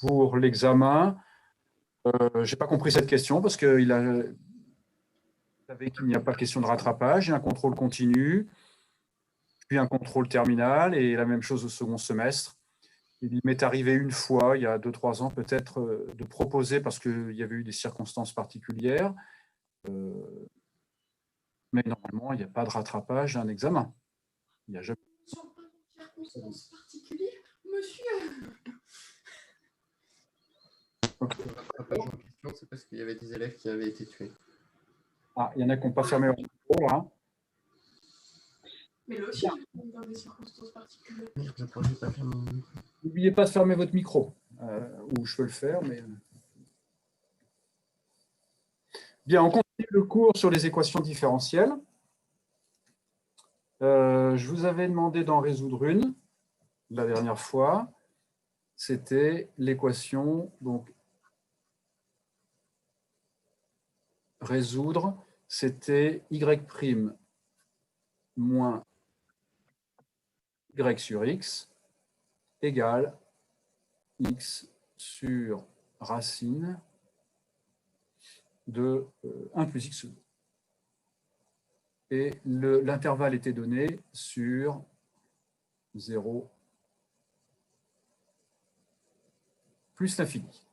pour l'examen. Je n'ai pas compris cette question parce qu'il savait qu'il n'y a pas question de rattrapage. Il y a un contrôle continu, puis un contrôle terminal et la même chose au second semestre. Il m'est arrivé une fois, il y a 2-3 ans peut-être, de proposer, parce qu'il y avait eu des circonstances particulières, mais normalement, il n'y a pas de rattrapage à un examen. Il n'y a jamais. Sans pas de circonstances particulières, monsieur. Okay. Le rattrapage en question, c'est parce qu'il y avait des élèves qui avaient été tués. Ah, il y en a qui n'ont pas fermé leur micro, là. Mais là aussi, dans des circonstances particulières. Merde, je crois que je n'ai pas fermé mon micro. N'oubliez pas de fermer votre micro. Ou je peux le faire, mais... Bien, on continue le cours sur les équations différentielles. Je vous avais demandé d'en résoudre une la dernière fois. C'était l'équation, donc résoudre, c'était y' moins y sur x égale x sur racine de 1 plus x2. Et l'intervalle était donné sur 0 plus l'infini.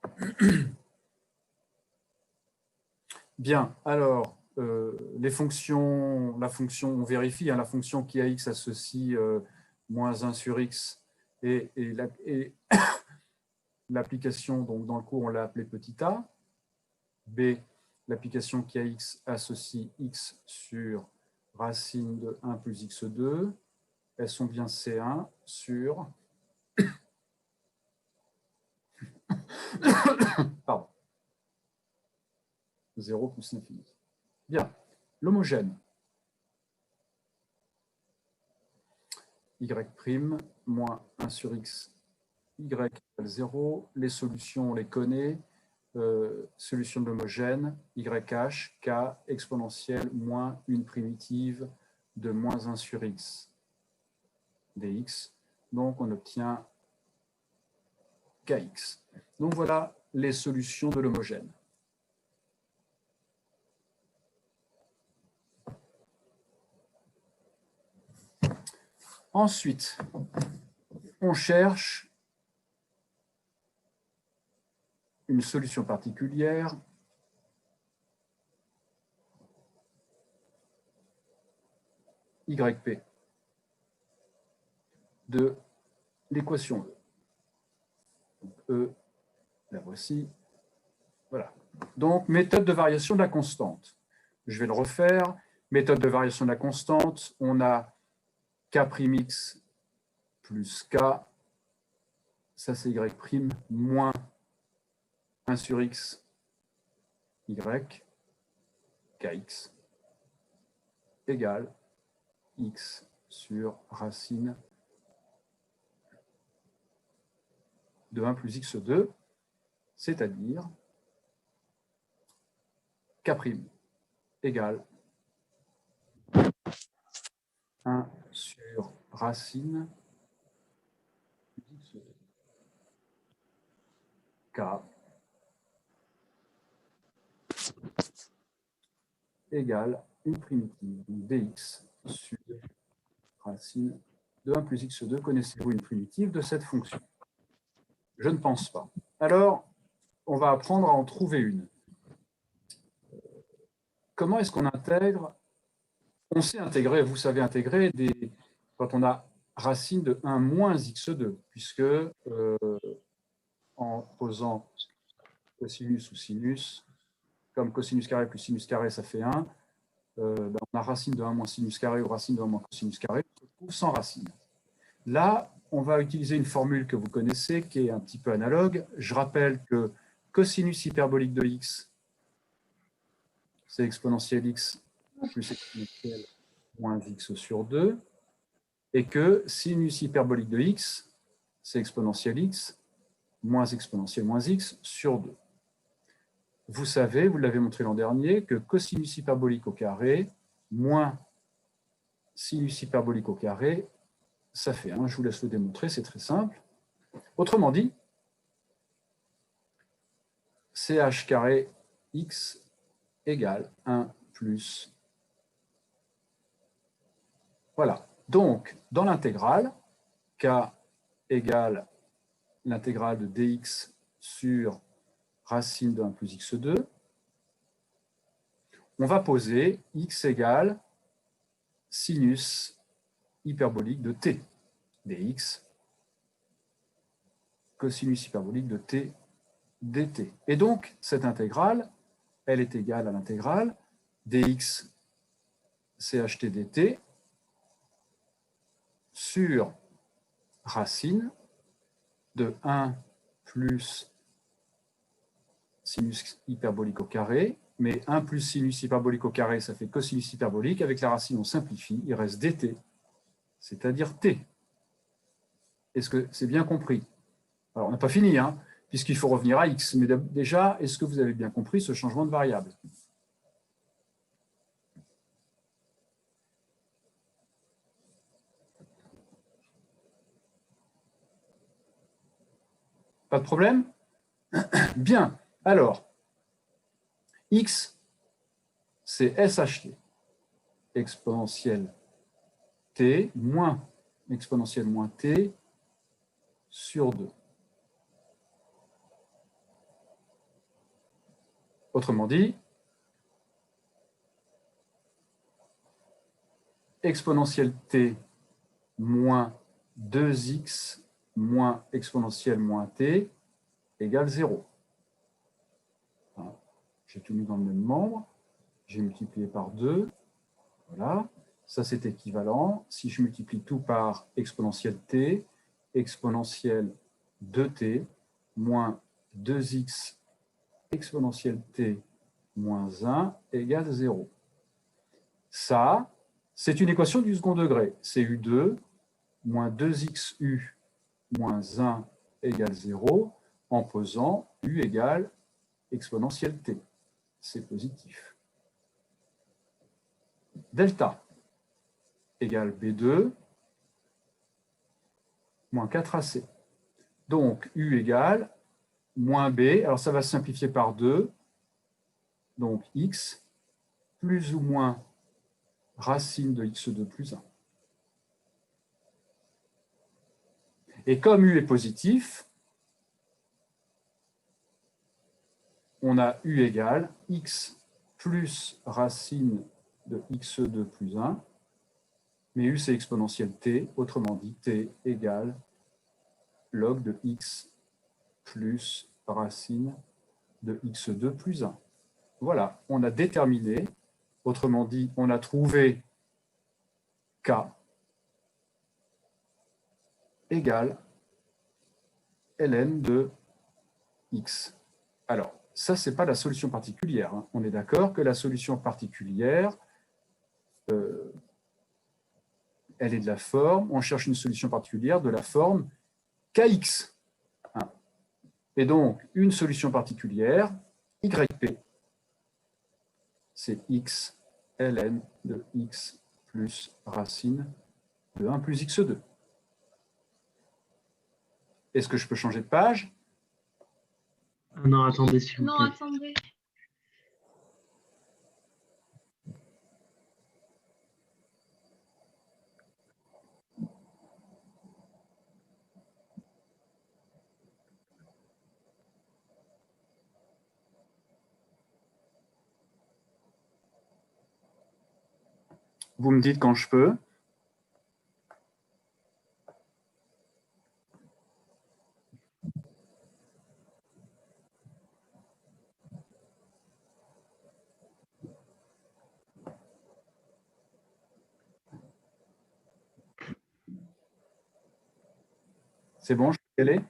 Bien, alors, les fonctions, la fonction, on vérifie, hein, la fonction qui à x associe moins 1 sur x et l'application, donc dans le cours, on l'a appelé petit a. B, l'application qui à x associe x sur racine de 1 plus x2. Elles sont bien C1 sur... Pardon. 0 plus l'infini. Bien. L'homogène. Y' moins 1 sur x, y égale 0. Les solutions, on les connaît. Solution de l'homogène, YH, K exponentielle moins une primitive de moins 1 sur x dx. Donc, on obtient Kx. Donc, voilà les solutions de l'homogène. Ensuite, on cherche une solution particulière YP de l'équation E. E, la voici. Voilà. Donc, méthode de variation de la constante. Je vais le refaire. Méthode de variation de la constante, on a K'X plus K, ça c'est Y' moins 1 sur X, Y, Kx, égale X sur racine de 1 plus X2, c'est-à-dire K' égale 1 sur racine d'X2. K égale une primitive, donc dx sur racine de 1 plus x2. Connaissez-vous une primitive de cette fonction? Je ne pense pas. Alors, on va apprendre à en trouver une. Comment est-ce qu'on intègre? On sait intégrer, vous savez intégrer, quand on a racine de 1 moins x2, puisque en posant cosinus ou sinus, comme cosinus carré plus sinus carré, ça fait 1, on a racine de 1 moins sinus carré ou racine de 1 moins cosinus carré, on se trouve sans racine. Là, on va utiliser une formule que vous connaissez, qui est un petit peu analogue. Je rappelle que cosinus hyperbolique de x, c'est exponentielle x plus exponentielle moins x sur 2, et que sinus hyperbolique de x, c'est exponentielle x moins exponentielle moins x sur 2. Vous savez, vous l'avez montré l'an dernier, que cosinus hyperbolique au carré moins sinus hyperbolique au carré, ça fait 1. Je vous laisse le démontrer, c'est très simple. Autrement dit, CH carré X égale 1 plus. Voilà. Donc, dans l'intégrale, K égale l'intégrale de dx sur racine de 1 plus x2, on va poser x égale sinus hyperbolique de t dx, cosinus hyperbolique de t dt. Et donc, cette intégrale, elle est égale à l'intégrale dx cht dt sur racine de 1 plus sinus hyperbolique au carré, mais 1 plus sinus hyperbolique au carré, ça fait cosinus hyperbolique. Avec la racine, on simplifie, il reste dt, c'est-à-dire t. Est-ce que c'est bien compris? Alors, on n'a pas fini, hein, puisqu'il faut revenir à x. Mais déjà, est-ce que vous avez bien compris ce changement de variable? Pas de problème? Bien. Alors, x, c'est SHT, exponentielle t moins exponentielle moins t sur 2. Autrement dit, exponentielle t moins 2x moins exponentielle moins t égale 0. J'ai tout mis dans le même membre. J'ai multiplié par 2. Voilà. Ça, c'est équivalent. Si je multiplie tout par exponentielle t, exponentielle 2t moins 2x exponentielle t moins 1 égale 0. Ça, c'est une équation du second degré. C'est U2 moins 2xu moins 1 égale 0 en posant U égale exponentielle t. C'est positif. Delta égale B2 moins 4AC. Donc, U égale moins B. Alors, ça va se simplifier par 2. Donc, X plus ou moins racine de X2 plus 1. Et comme U est positif, on a U égale X plus racine de X2 plus 1. Mais U, c'est exponentielle T. Autrement dit, T égale log de X plus racine de X2 plus 1. Voilà, on a déterminé, autrement dit, on a trouvé K égale ln de X. Alors, ça, ce n'est pas la solution particulière. Hein. On est d'accord que la solution particulière, elle est de la forme, on cherche une solution particulière de la forme Kx. Hein. Et donc, une solution particulière, YP, c'est X ln de X plus racine de 1 plus X2. Est-ce que je peux changer de page? Non, attendez, s'il vous Non, plaît. attendez. Vous me dites quand je peux. C'est bon, je peux y aller?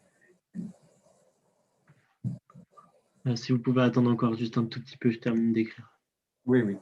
Si vous pouvez attendre encore juste un tout petit peu, je termine d'écrire. Oui, oui.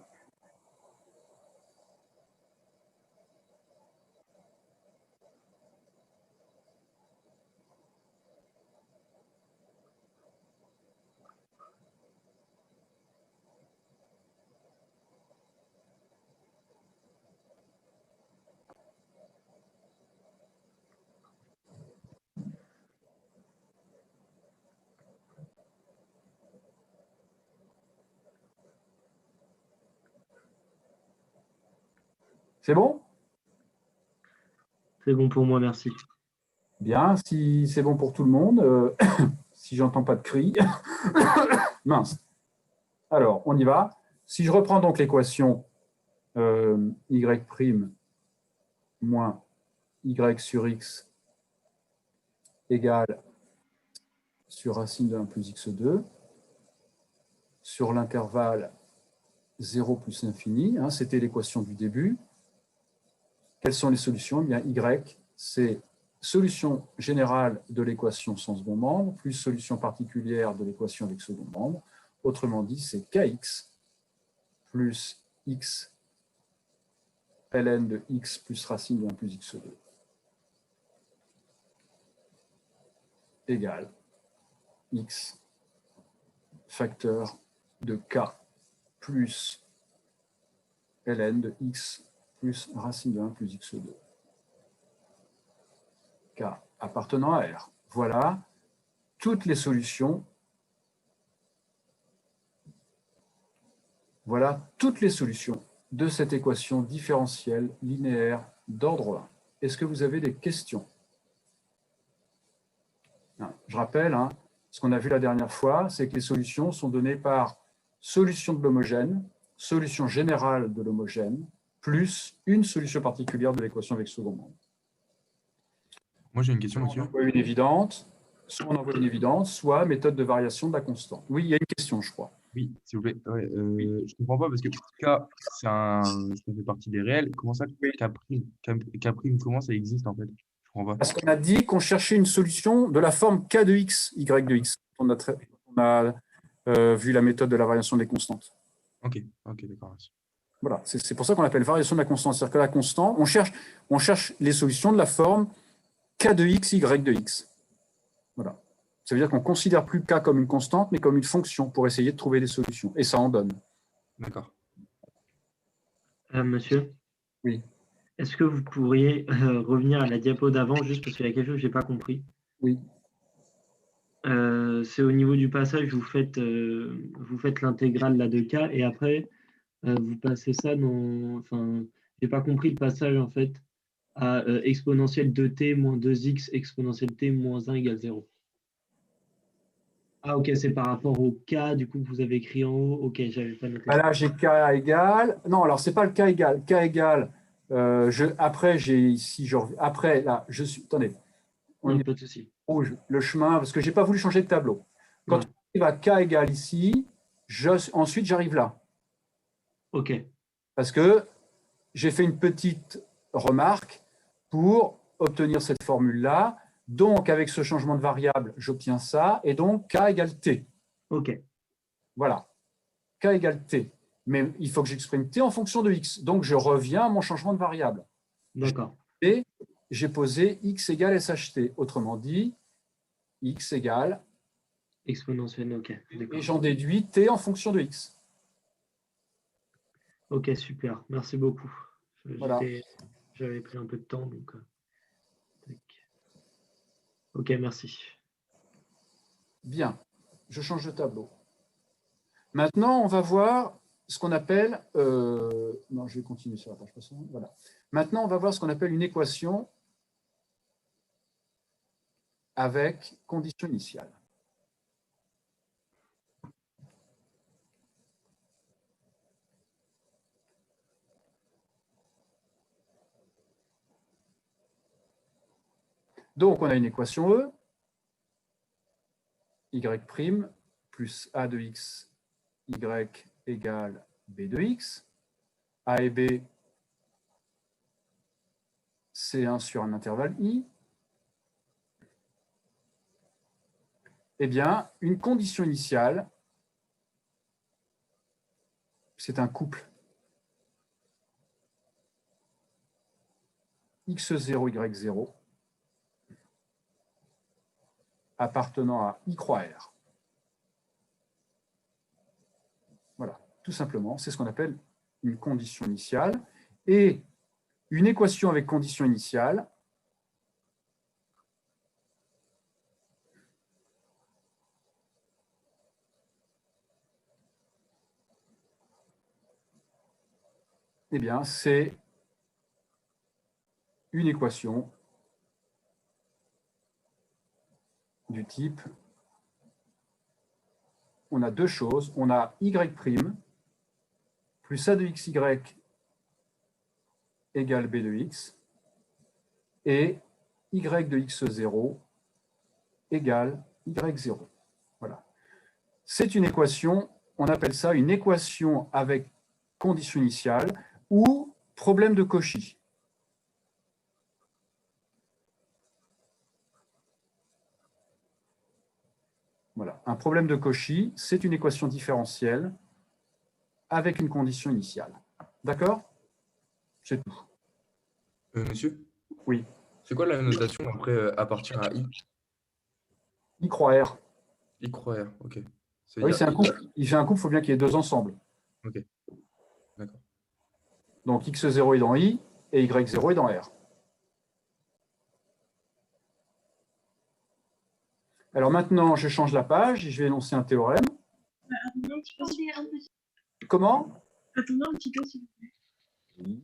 C'est bon? C'est bon pour moi, merci. Bien, si c'est bon pour tout le monde, si j'entends pas de cris, mince. Alors, on y va. Si je reprends donc l'équation y' moins y sur x égale sur racine de 1 plus x2, sur l'intervalle 0 plus l'infini, hein, c'était l'équation du début. Quelles sont les solutions? Eh bien, y, c'est solution générale de l'équation sans second membre, plus solution particulière de l'équation avec second membre. Autrement dit, c'est kx plus x ln de x plus racine de 1 plus x2 égale x facteur de k plus ln de x plus racine de 1 plus x2. K appartenant à R. Voilà toutes les solutions. Voilà toutes les solutions de cette équation différentielle linéaire d'ordre 1. Est-ce que vous avez des questions? Je rappelle, hein, ce qu'on a vu la dernière fois, c'est que les solutions sont données par solution de l'homogène, solution générale de l'homogène, plus une solution particulière de l'équation avec second membre. Moi, j'ai une question, Soit on monsieur. envoie une évidente, soit on envoie une évidente, soit méthode de variation de la constante. Oui, il y a une question, je crois. Oui, s'il vous plaît. Ouais, je comprends pas parce que K, ça fait partie des réels. Comment ça, Oui. K', comment ça existe en fait? Je comprends pas. Parce qu'on a dit qu'on cherchait une solution de la forme K de x, Y de x. On a vu la méthode de la variation des constantes. Ok, d'accord. Merci. Voilà, c'est pour ça qu'on l'appelle variation de la constante. C'est-à-dire que la constante, on cherche les solutions de la forme K de x, Y de x. Voilà. Ça veut dire qu'on ne considère plus K comme une constante, mais comme une fonction pour essayer de trouver des solutions. Et ça en donne. D'accord. Monsieur, Oui. est-ce que vous pourriez revenir à la diapo d'avant, juste parce qu'il y a quelque chose que je n'ai pas compris? Oui. C'est au niveau du passage, vous faites l'intégrale là de k et après vous passez ça dans. Enfin, j'ai pas compris le passage en fait à exponentielle 2t moins 2x exponentielle t moins 1 égale 0. Ah ok, c'est par rapport au k du coup que vous avez écrit en haut. Ok, j'avais pas noté. Là, j'ai K égale. Non, alors, ce n'est pas le K égale. K égale. Après, j'ai ici. Après, là, je suis. Attendez. On Non, y pas de souci. rouge, le chemin, parce que je n'ai pas voulu changer de tableau. Quand Ouais. on arrive à K égale ici, ensuite j'arrive là. Ok, Parce que j'ai fait une petite remarque pour obtenir cette formule-là. Donc, avec ce changement de variable, j'obtiens ça. Et donc, K égale T. ok, Voilà. K égale T. Mais il faut que j'exprime T en fonction de X. Donc, je reviens à mon changement de variable. d'accord. Et j'ai posé X égale SHT. Autrement dit, X égale Exponentielle, ok, et d'accord. j'en déduis T en fonction de X. Ok, super, merci beaucoup. Voilà. J'avais pris un peu de temps, donc. Tac. Ok, merci. Bien, je change de tableau. Maintenant, on va voir ce qu'on appelle... non, je vais continuer sur la page précédente. Voilà. Maintenant, on va voir ce qu'on appelle une équation avec condition initiale. Donc, on a une équation E, y' plus a de x, y égale b de x. A et b, c'est 1 sur un intervalle i. Eh bien, une condition initiale, c'est un couple x0, y0 appartenant à I croix R. Voilà, tout simplement, c'est ce qu'on appelle une condition initiale. Et une équation avec condition initiale, eh bien, c'est une équation du type, on a deux choses, on a y' plus a de xy égale b de x, et y de x0 égale y0. Voilà. C'est une équation, on appelle ça une équation avec condition initiale ou problème de Cauchy. Voilà. Un problème de Cauchy, c'est une équation différentielle avec une condition initiale. D'accord? C'est tout. Monsieur, Oui. c'est quoi la notation après appartient à I? I croix R. I croix R, ok. Ça veut Oui, dire c'est un I. couple. Il fait un couple, il faut bien qu'il y ait deux ensembles. Ok, d'accord. Donc x0 est dans I et y0 est dans R. Alors maintenant, je change la page et je vais énoncer un théorème. Attendez un petit peu. Comment? Attendez un petit peu, s'il vous plaît. Oui.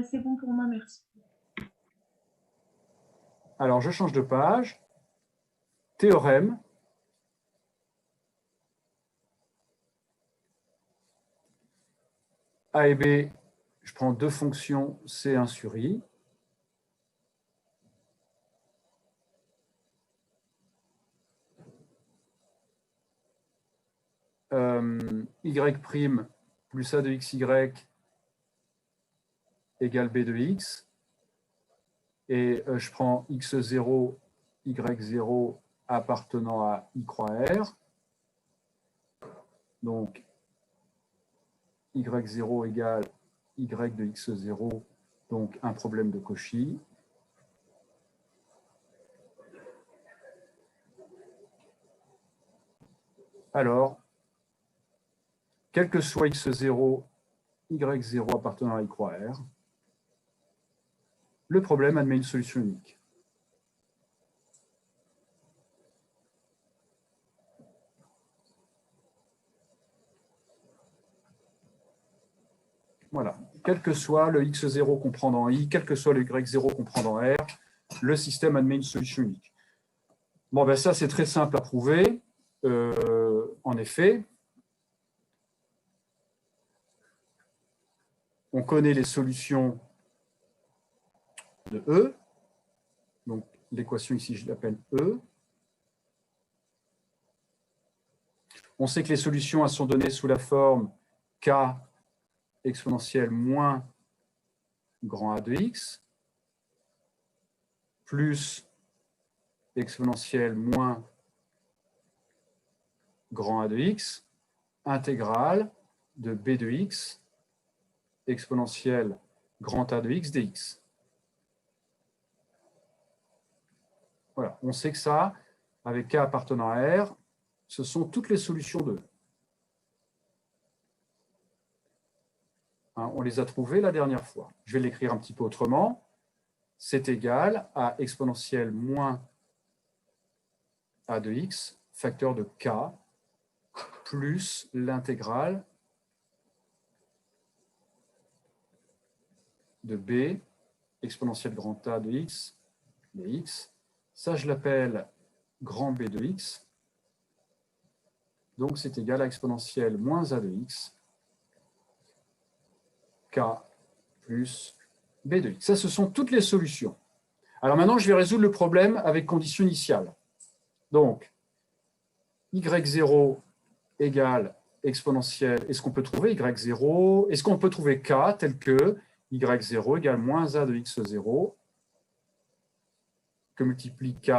C'est bon pour moi, merci. Alors, je change de page. Théorème. A et B, je prends deux fonctions C1 sur I. Y' plus A de xy égale B de x. Et je prends x0, y0 appartenant à I croix R. Donc, y0 égale y de x0, donc un problème de Cauchy. Alors, quel que soit x0, y0 appartenant à I croix R, le problème admet une solution unique. Voilà. Quel que soit le x0 qu'on prend dans I, quel que soit le y0 qu'on prend dans R, le système admet une solution unique. Bon, ben ça, c'est très simple à prouver. En effet, on connaît les solutions de E. Donc, l'équation ici, je l'appelle E. On sait que les solutions elles sont données sous la forme K exponentielle moins grand A de x plus exponentielle moins grand A de x intégrale de B de x exponentielle grand A de x dx. Voilà, on sait que ça, avec K appartenant à R, ce sont toutes les solutions de E. Hein, on les a trouvées la dernière fois. Je vais l'écrire un petit peu autrement. C'est égal à exponentielle moins A de x, facteur de K, plus l'intégrale de B, exponentielle grand A de x, dx. Ça, je l'appelle grand B de x. Donc, c'est égal à exponentielle moins A de x, K plus B de x. Ça, ce sont toutes les solutions. Alors maintenant, je vais résoudre le problème avec condition initiale. Donc, y0 égale exponentielle. Est-ce qu'on peut trouver y0? Est-ce qu'on peut trouver k tel que y0 égale moins a de x0 que multiplie k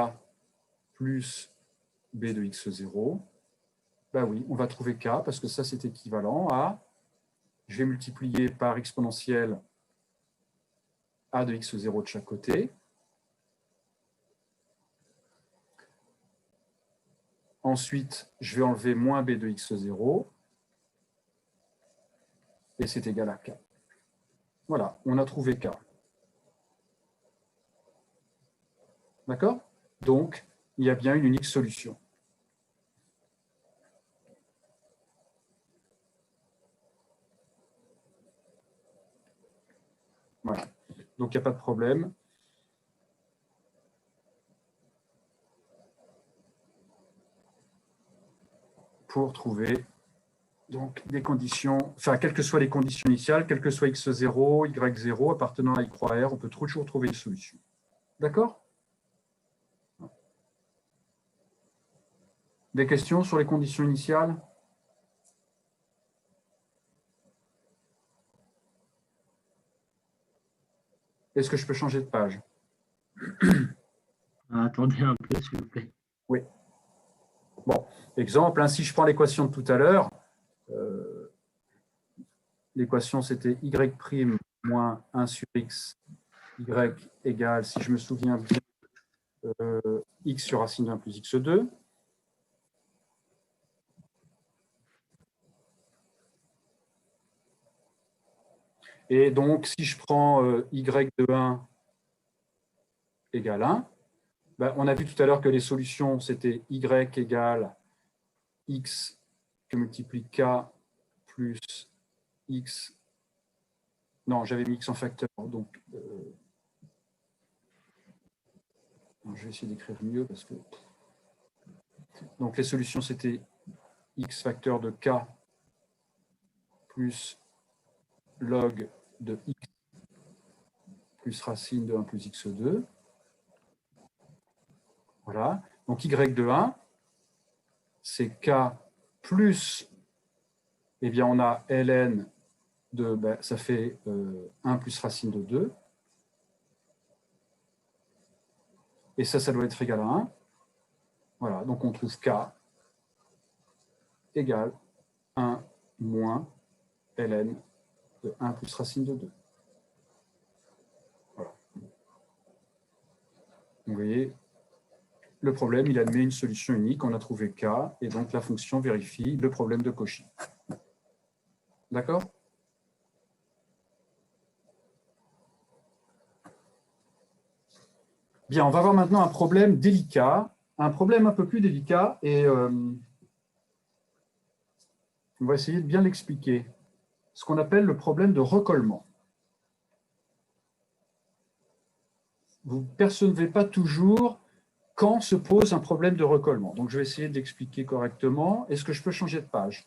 plus b de x0? Ben oui, on va trouver k parce que ça, c'est équivalent à, je vais multiplier par exponentielle a de x0 de chaque côté. Ensuite, je vais enlever moins b de x0 et c'est égal à k. Voilà, on a trouvé k. D'accord? Donc, il y a bien une unique solution. Voilà. Donc, il n'y a pas de problème. Pour trouver donc, des conditions, enfin, quelles que soient les conditions initiales, quelles que soient x0, y0, appartenant à i croix r, on peut toujours trouver une solution. D'accord? Des questions sur les conditions initiales? Est-ce que je peux changer de page? Attendez un peu, s'il vous plaît. Oui. Bon, exemple, hein, si je prends l'équation de tout à l'heure, l'équation c'était y' moins 1 sur x, y égale, si je me souviens bien, x sur racine de 1 plus x2. Et donc, si je prends y de 1 égale 1, ben, on a vu tout à l'heure que les solutions, c'était y égale x que multiplie k plus x. Non, j'avais mis x en facteur, donc je vais essayer d'écrire mieux parce que. Donc les solutions, c'était x facteur de k plus log de x plus racine de 1 plus x2. Voilà. Donc y de 1, c'est k plus, eh bien on a ln de, ben, ça fait 1 plus racine de 2. Et ça doit être égal à 1. Voilà, donc on trouve k égale 1 moins ln de 1 plus racine de 2. Voilà. Vous voyez, le problème, il admet une solution unique. On a trouvé k, et donc la fonction vérifie le problème de Cauchy. D'accord? Bien, on va voir maintenant un problème délicat, un problème un peu plus délicat, et on va essayer de bien l'expliquer. Ce qu'on appelle le problème de recollement. Vous ne percevez pas toujours quand se pose un problème de recollement. Donc, je vais essayer de l'expliquer correctement. Est-ce que je peux changer de page?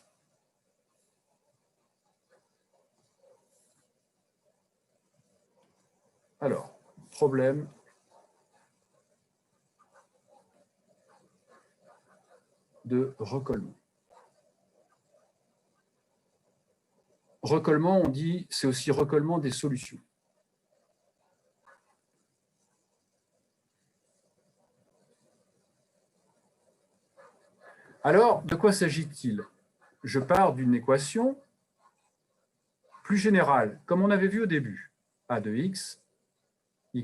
Alors, problème de recollement. Recollement, on dit, c'est aussi recollement des solutions. Alors, de quoi s'agit-il? Je pars d'une équation plus générale, comme on avait vu au début. A de x, y'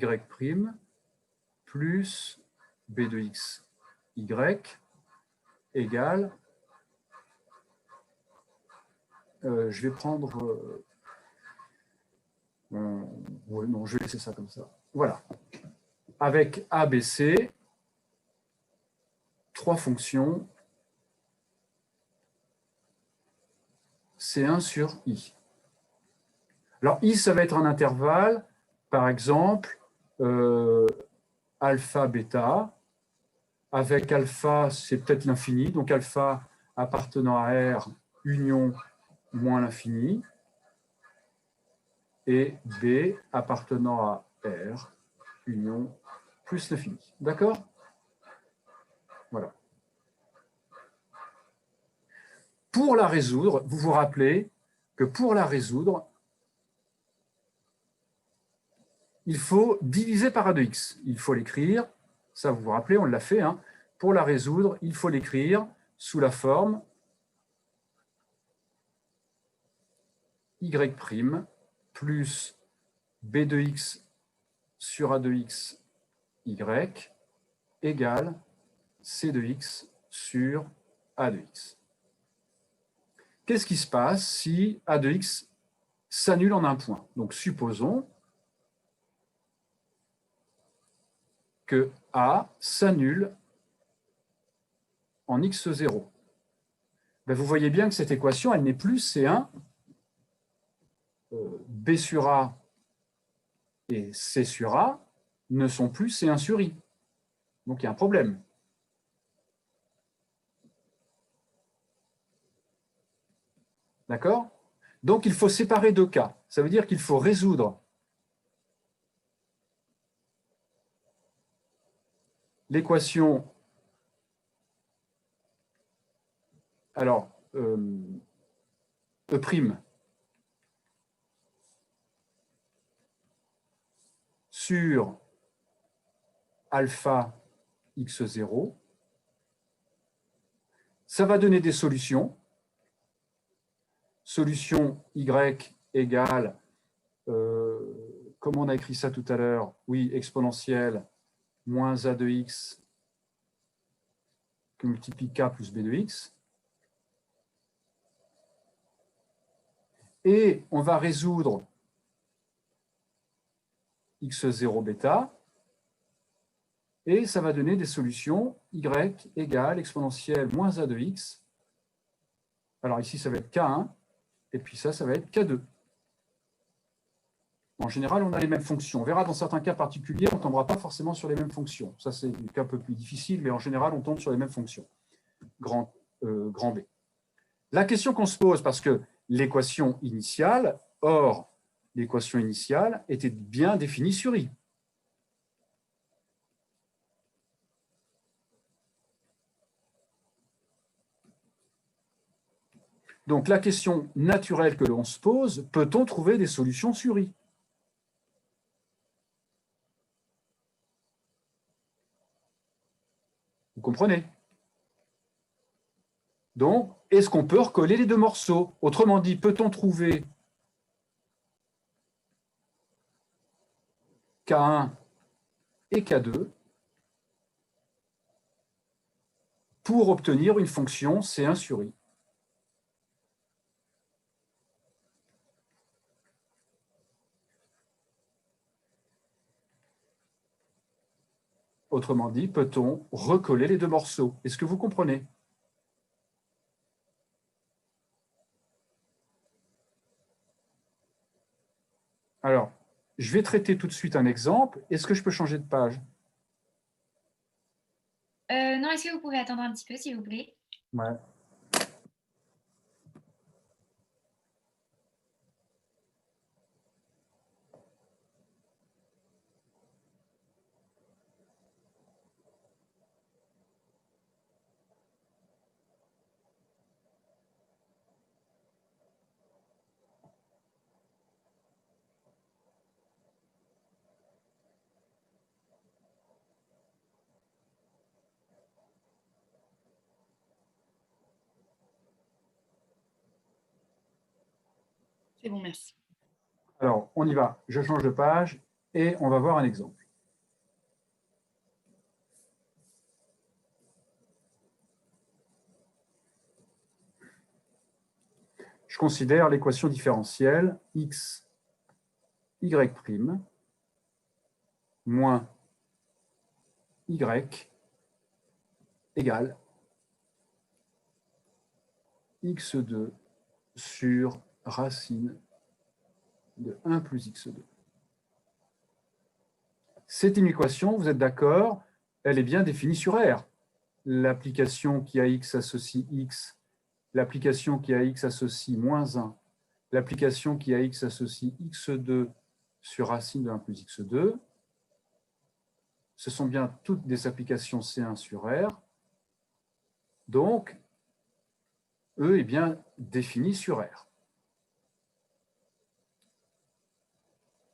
plus b de x, y égale, je vais prendre, ouais, non, je vais laisser ça comme ça. Voilà. Avec a, b, c, trois fonctions, C1 sur i. Alors, i, ça va être un intervalle, par exemple, alpha, bêta. Avec alpha, c'est peut-être l'infini. Donc, alpha appartenant à R, union moins l'infini. Et B appartenant à R, union plus l'infini. D'accord? Voilà. Pour la résoudre, vous vous rappelez que pour la résoudre, il faut diviser par A de x. Il faut l'écrire, ça vous vous rappelez, on l'a fait. Hein. Pour la résoudre, il faut l'écrire sous la forme y' plus b de x sur a de x y égale c de x sur a de x. Qu'est-ce qui se passe si a de x s'annule en un point? Donc supposons que A s'annule en x0. Ben, vous voyez bien que cette équation, elle n'est plus C1. B sur A et C sur A ne sont plus C1 sur I. Donc, il y a un problème. D'accord? Donc, il faut séparer deux cas. Ça veut dire qu'il faut résoudre l'équation. Alors, E' sur alpha x0. Ça va donner des solutions. Solution y égale, comment on a écrit ça tout à l'heure? Oui, exponentielle moins a de x qui multiplie k plus b de x. Et on va résoudre x0 bêta, et ça va donner des solutions y égale exponentielle moins a de x. Alors ici, ça va être k1, et puis ça va être k2. En général, on a les mêmes fonctions. On verra dans certains cas particuliers, on ne tombera pas forcément sur les mêmes fonctions. Ça, c'est un cas un peu plus difficile, mais en général, on tombe sur les mêmes fonctions. Grand B. La question qu'on se pose, parce que l'équation initiale, l'équation initiale était bien définie sur I. Donc, la question naturelle que l'on se pose, peut-on trouver des solutions sur I? Vous comprenez? Donc, est-ce qu'on peut recoller les deux morceaux? Autrement dit, peut-on trouver K1 et K2 pour obtenir une fonction C1 sur I? Autrement dit, peut-on recoller les deux morceaux? Est-ce que vous comprenez? Alors, je vais traiter tout de suite un exemple. Est-ce que je peux changer de page? Non, est-ce que vous pouvez attendre un petit peu, s'il vous plaît? Ouais. C'est bon, merci. Alors, on y va. Je change de page et on va voir un exemple. Je considère l'équation différentielle x, y' moins y égale x2 sur racine de 1 plus x2. C'est une équation, vous êtes d'accord, elle est bien définie sur R. L'application qui a x associe x, l'application qui a x associe moins 1, l'application qui a x associe x2 sur racine de 1 plus x2, ce sont bien toutes des applications C1 sur R. Donc, E est bien défini sur R.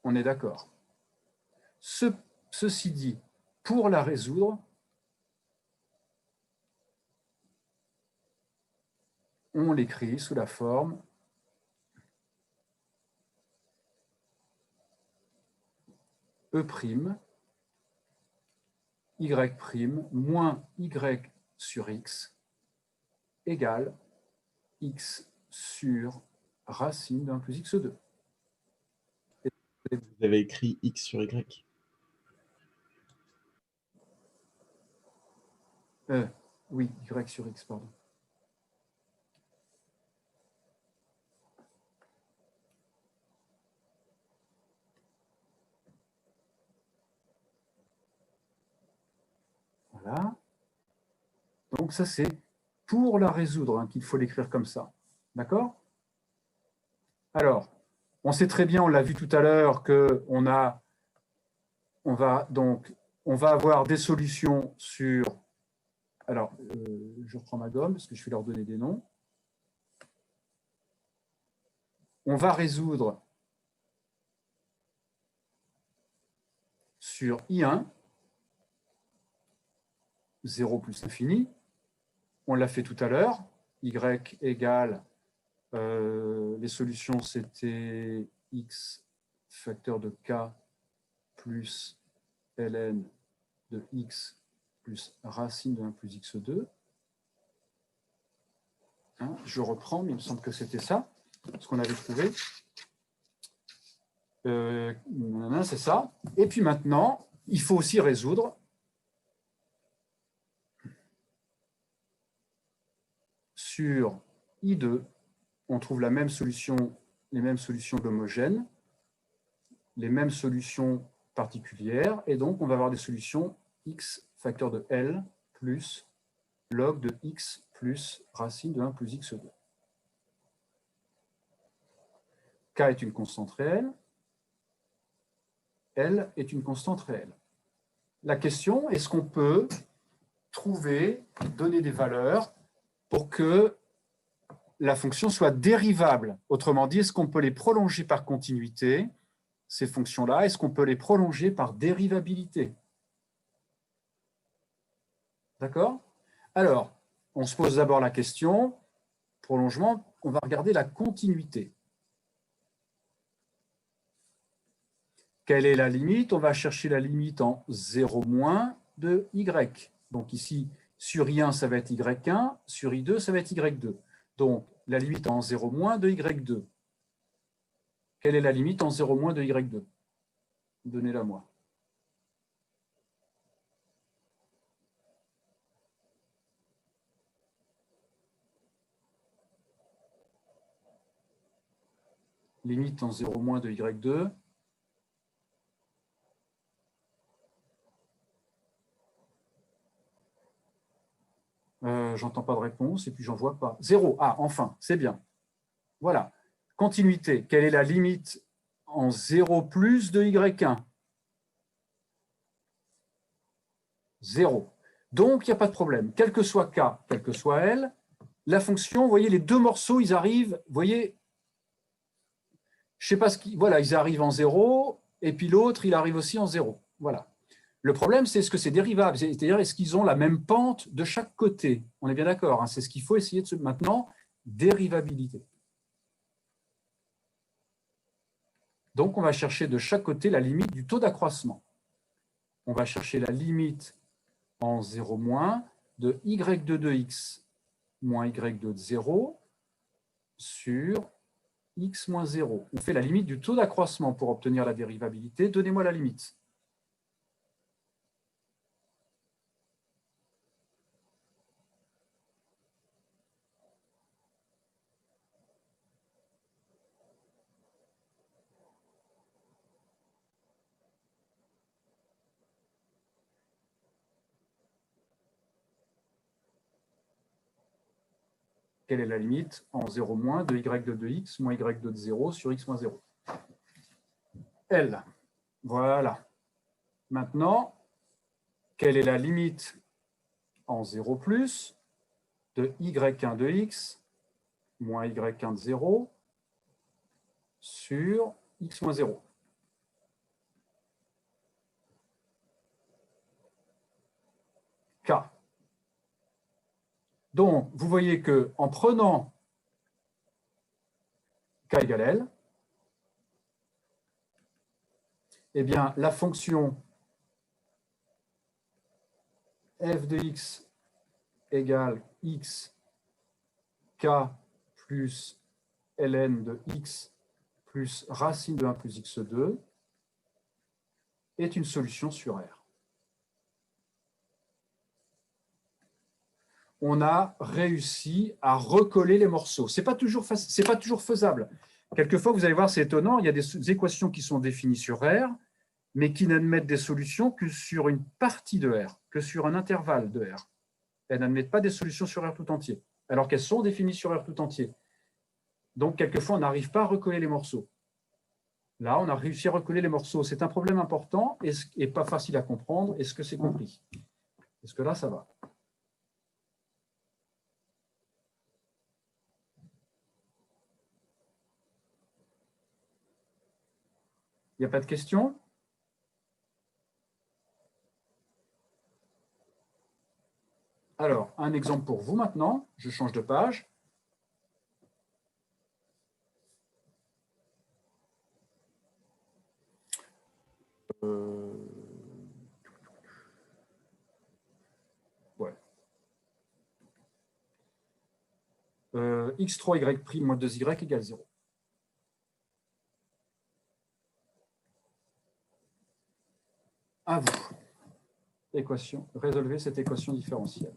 On est d'accord. Ceci dit, pour la résoudre, on l'écrit sous la forme E', y' moins y sur x égale x sur racine de 1 plus x2. Vous avez écrit x sur y. Oui, y sur x, pardon. Voilà. Donc ça, c'est pour la résoudre hein, qu'il faut l'écrire comme ça. D'accord? Alors, on sait très bien, on l'a vu tout à l'heure, qu'on va avoir des solutions sur... Alors, je reprends ma gomme parce que je vais leur donner des noms. On va résoudre sur I1, 0 plus l'infini. On l'a fait tout à l'heure. Y égale, les solutions, c'était x facteur de k plus ln de x plus racine de 1 plus x2. Hein, je reprends, mais il me semble que c'était ça, ce qu'on avait trouvé. C'est ça. Et puis maintenant, il faut aussi résoudre sur I2. On trouve la même solution, les mêmes solutions homogènes, les mêmes solutions particulières, et donc on va avoir des solutions x facteur de L plus log de x plus racine de 1 plus x2. K est une constante réelle, L est une constante réelle. La question, est-ce qu'on peut trouver, donner des valeurs pour que la fonction soit dérivable? Autrement dit, est-ce qu'on peut les prolonger par continuité, ces fonctions-là? Est-ce qu'on peut les prolonger par dérivabilité? D'accord? Alors, on se pose d'abord la question, prolongement, on va regarder la continuité. Quelle est la limite? On va chercher la limite en 0 moins de y. Donc ici, sur I1, ça va être y1, sur I2, ça va être y2. Donc, la limite en 0 moins de y2. Quelle est la limite en 0 moins de y2? Donnez-la moi. Limite en 0 moins de y2. J'entends pas de réponse et puis j'en vois pas. 0. Ah, enfin, c'est bien. Voilà. Continuité. Quelle est la limite en 0 plus de y1? 0. Donc, il n'y a pas de problème. Quel que soit k, quel que soit l, la fonction, vous voyez, les deux morceaux, ils arrivent, vous voyez, je sais pas ce qui, voilà, ils arrivent en 0, et puis l'autre, il arrive aussi en 0. Voilà. Le problème, c'est est-ce que c'est dérivable? C'est-à-dire, est-ce qu'ils ont la même pente de chaque côté? On est bien d'accord, hein, c'est ce qu'il faut essayer de se... Maintenant, dérivabilité. Donc, on va chercher de chaque côté la limite du taux d'accroissement. On va chercher la limite en 0 moins de y2 de x moins y2 de 0 sur x moins 0. On fait la limite du taux d'accroissement pour obtenir la dérivabilité. Donnez-moi la limite. Quelle est la limite en 0 moins de y2 de x moins y2 de 0 sur x moins 0? L. Voilà. Maintenant, quelle est la limite en 0 plus de y1 de x moins y1 de 0 sur x moins 0? K. Donc, vous voyez qu'en prenant k égale L, eh bien, la fonction f de x égale x k plus ln de x plus racine de 1 plus x2 est une solution sur R. on a réussi à recoller les morceaux. Ce n'est pas toujours faisable. Quelquefois, vous allez voir, c'est étonnant, il y a des équations qui sont définies sur R, mais qui n'admettent des solutions que sur une partie de R, que sur un intervalle de R. Elles n'admettent pas des solutions sur R tout entier, alors qu'elles sont définies sur R tout entier. Donc, quelquefois, on n'arrive pas à recoller les morceaux. Là, on a réussi à recoller les morceaux. C'est un problème important et pas facile à comprendre. Est-ce que c'est compris? Est-ce que là, ça va? Il n'y a pas de questions? Alors, un exemple pour vous maintenant. Je change de page. Ouais. X3, Y' moins 2Y égale 0. À vous. Équation. Résolvez cette équation différentielle.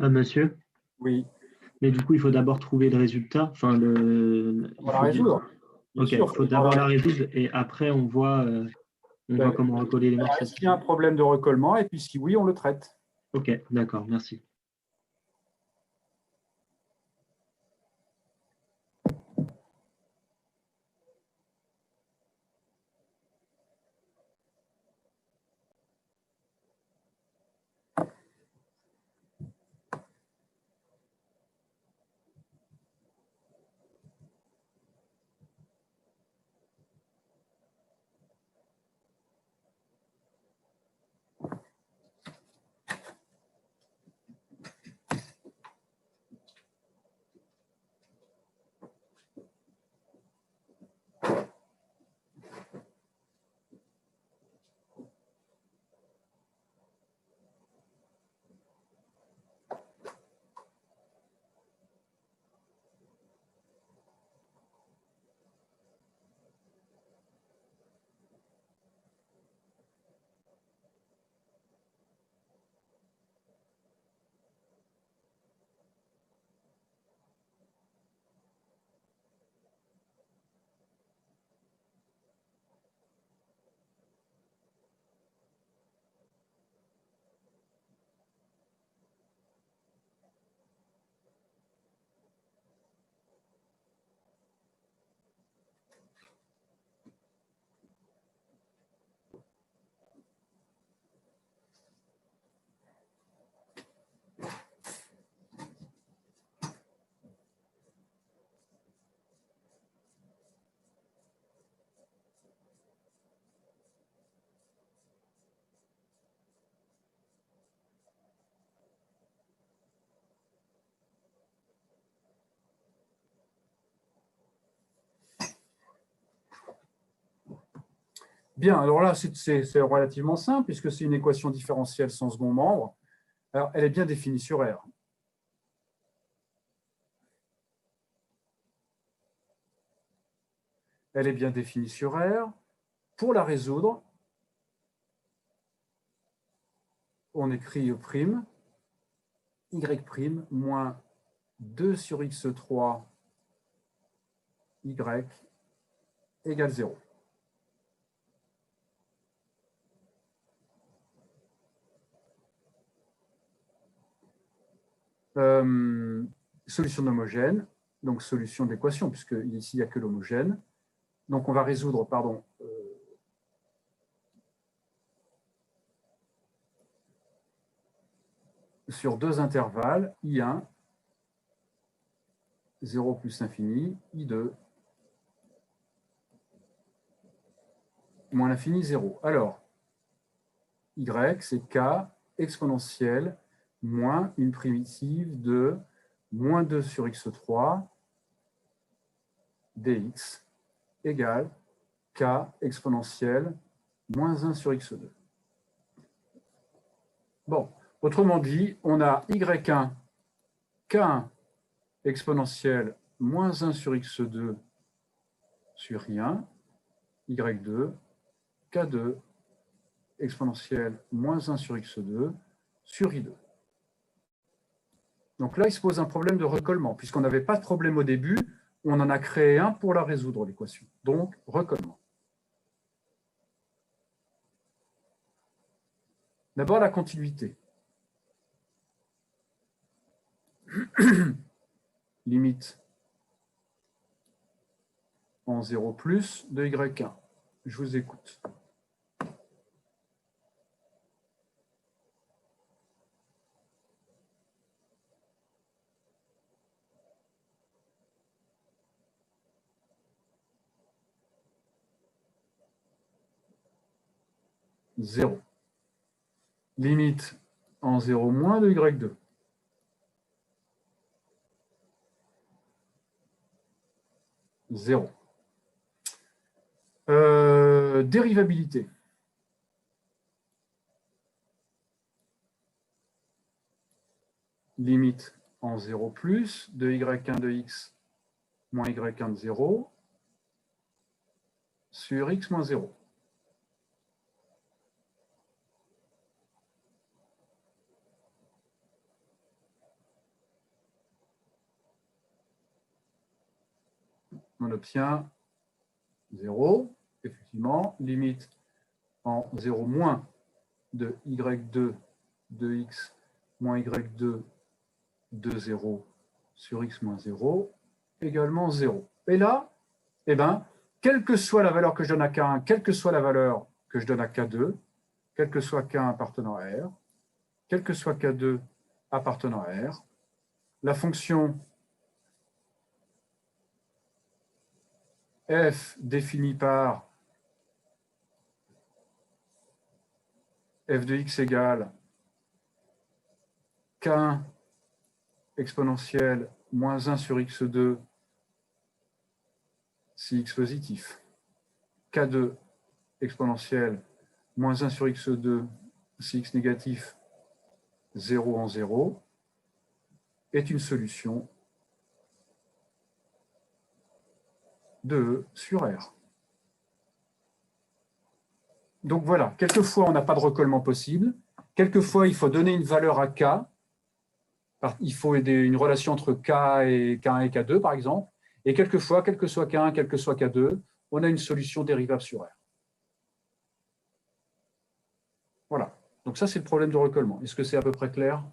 Ah, monsieur, Oui. mais du coup, il faut d'abord trouver le résultat. Enfin, On va la résoudre. Bien Ok, sûr, il faut d'abord la résoudre et après, on voit comment recoller les morceaux. Est-ce qu'il y a un problème de recollement? Et puis, si oui, on le traite. Ok, d'accord, merci. Bien, alors là, c'est relativement simple puisque c'est une équation différentielle sans second membre. Alors, elle est bien définie sur R. Elle est bien définie sur R. Pour la résoudre, on écrit E', Y' moins 2 sur X3 Y égale 0. Solution homogène, donc solution de l'équation, puisque ici, il n'y a que l'homogène. Donc, on va résoudre, pardon, sur deux intervalles, I1, 0 plus l'infini, I2, moins l'infini, 0. Alors, Y, c'est K exponentielle moins une primitive de moins 2 sur X3 dx égale K exponentielle moins 1 sur X2. Bon, autrement dit, on a Y1, K1 exponentielle moins 1 sur X2 sur I1, Y2, K2 exponentielle moins 1 sur X2 sur I2. Donc là, il se pose un problème de recollement. Puisqu'on n'avait pas de problème au début, on en a créé un pour la résoudre, l'équation. Donc, recollement. D'abord, la continuité. Limite en 0 plus de Y1. Je vous écoute. Zéro. Limite en 0 moins de Y2. Zéro. Dérivabilité. Limite en 0 plus de Y1 de X moins Y1 de 0 sur X moins 0. On obtient 0, effectivement, limite en 0 moins de Y2 de X moins Y2 de 0 sur X moins 0, également 0. Et là, eh ben, quelle que soit la valeur que je donne à K1, quelle que soit la valeur que je donne à K2, quel que soit K1 appartenant à R, quel que soit K2 appartenant à R, la fonction f définie par f de x égale K1 exponentielle moins 1 sur x2 si x positif, K2 exponentielle moins 1 sur x2 si x négatif, 0 en 0, est une solution de E sur R. Donc voilà, quelquefois on n'a pas de recollement possible, quelquefois il faut donner une valeur à K, il faut une relation entre K et K1 et K2 par exemple, et quelquefois, quel que soit K1, quel que soit K2, on a une solution dérivable sur R. Voilà, donc ça c'est le problème de recollement. Est-ce que c'est à peu près clair?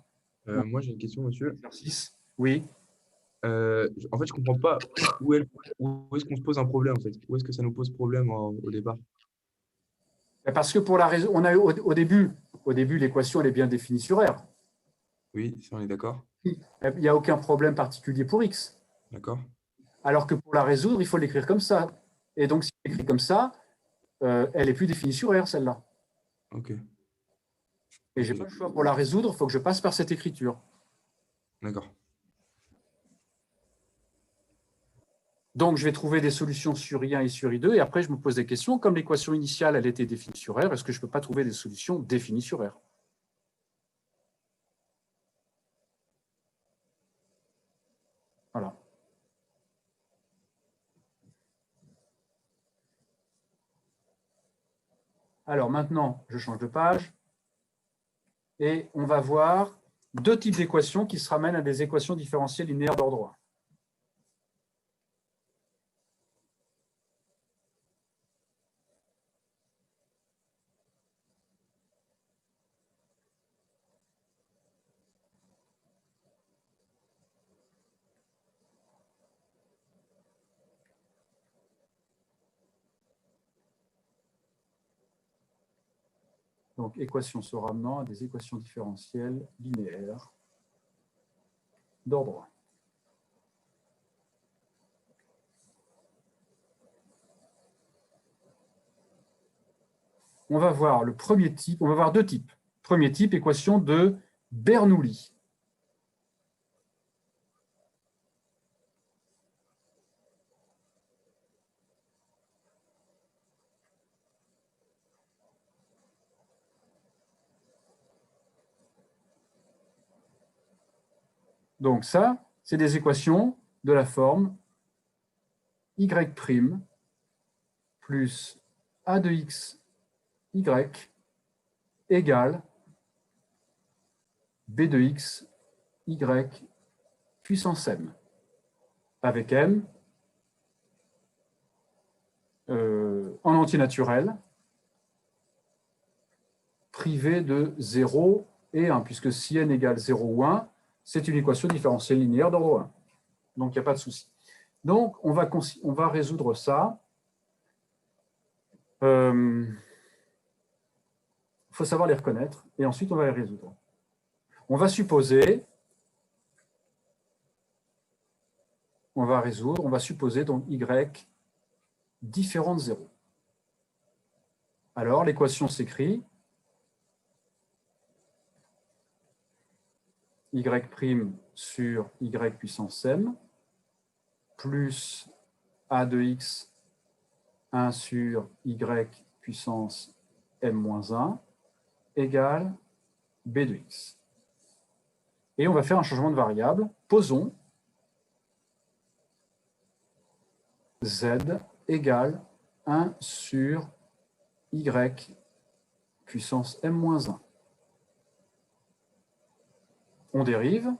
Moi, j'ai une question, monsieur. Exercice. Oui. En fait, je ne comprends pas où est-ce qu'on se pose un problème, en fait. Où est-ce que ça nous pose problème au départ? Parce que pour la raison, on a au début, l'équation elle est bien définie sur R. Oui, ça, on est d'accord. Il n'y a aucun problème particulier pour X. D'accord. Alors que pour la résoudre, il faut l'écrire comme ça. Et donc, si on l'écrit comme ça, elle est plus définie sur R, celle-là. Ok. Et je n'ai pas le choix. Pour la résoudre, il faut que je passe par cette écriture. D'accord. Donc, je vais trouver des solutions sur I1 et sur I2, et après, je me pose des questions. Comme l'équation initiale, elle était définie sur R, est-ce que je ne peux pas trouver des solutions définies sur R? Voilà. Alors maintenant, je change de page, et on va voir deux types d'équations qui se ramènent à des équations différentielles linéaires d'ordre 1. Donc, équations se ramenant à des équations différentielles linéaires d'ordre 1. On va voir le premier type, on va voir deux types. Premier type, équation de Bernoulli. Donc ça, c'est des équations de la forme y' plus a de x y égale b de x y puissance m, avec m en entier naturel, privé de 0 et 1, puisque si n égale 0 ou 1, c'est une équation différentielle linéaire d'ordre 1. Donc, il n'y a pas de souci. Donc, on va résoudre ça. Il faut savoir les reconnaître, et ensuite, on va les résoudre. On va supposer, on va supposer donc y différent de 0. Alors, l'équation s'écrit y' sur y puissance m plus a de x 1 sur y puissance m-1 égale b de x. Et on va faire un changement de variable. Posons z égale 1 sur y puissance m-1. On dérive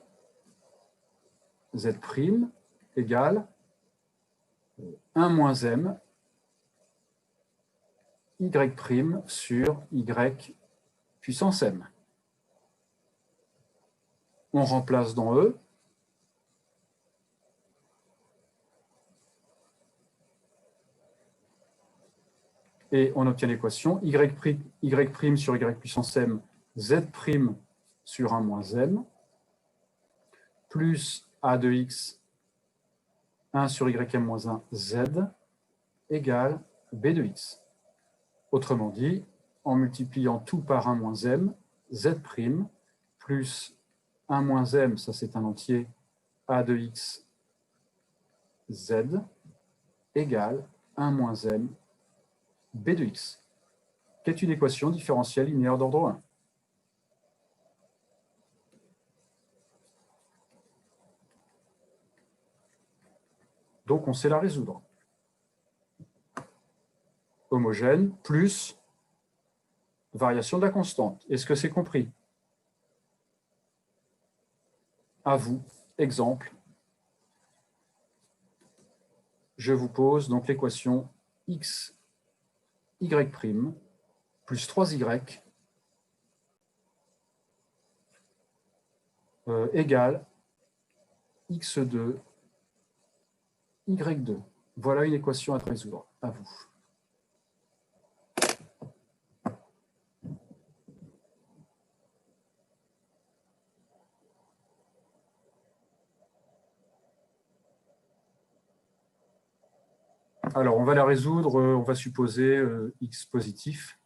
z' égale 1 moins m y' sur y puissance m. On remplace dans E. Et on obtient l'équation y' sur y puissance m, z' sur 1 moins m, plus a de x 1 sur ym-1 z égale b de x. Autrement dit, en multipliant tout par 1 moins m, z' plus 1 moins m, ça c'est un entier, a de x z égale 1 moins m b de x, qui est une équation différentielle linéaire d'ordre 1. Donc, on sait la résoudre. Homogène plus variation de la constante. Est-ce que c'est compris? À vous, exemple. Je vous pose donc l'équation x, y' plus 3y égale x2, y2. Voilà une équation à résoudre. À vous. Alors, on va la résoudre, on va supposer x positif.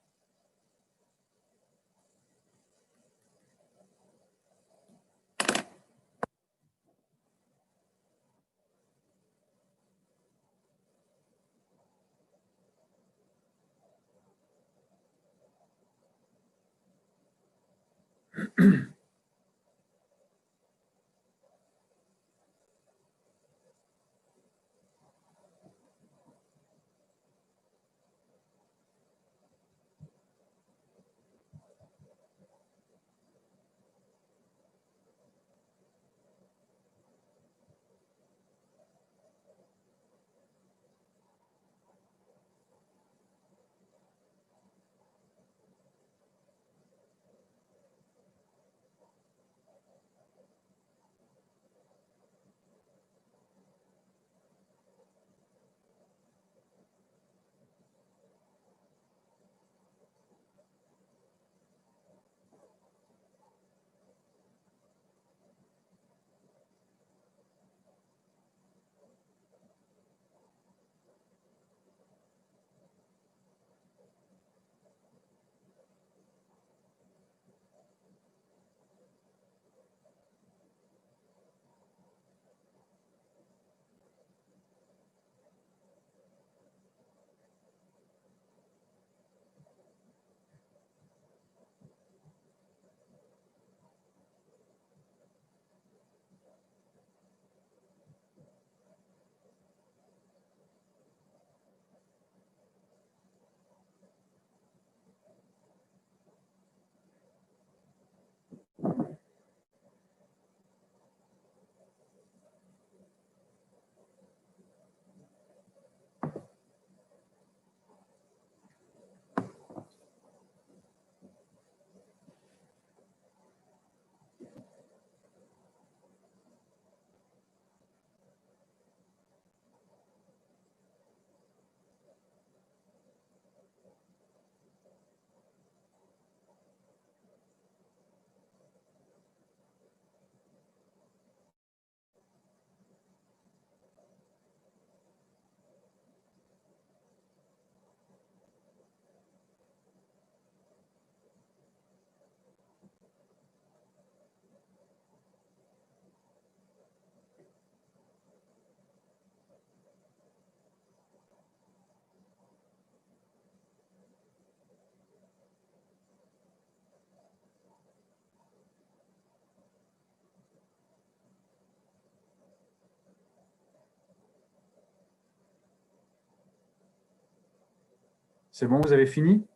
C'est bon, vous avez fini?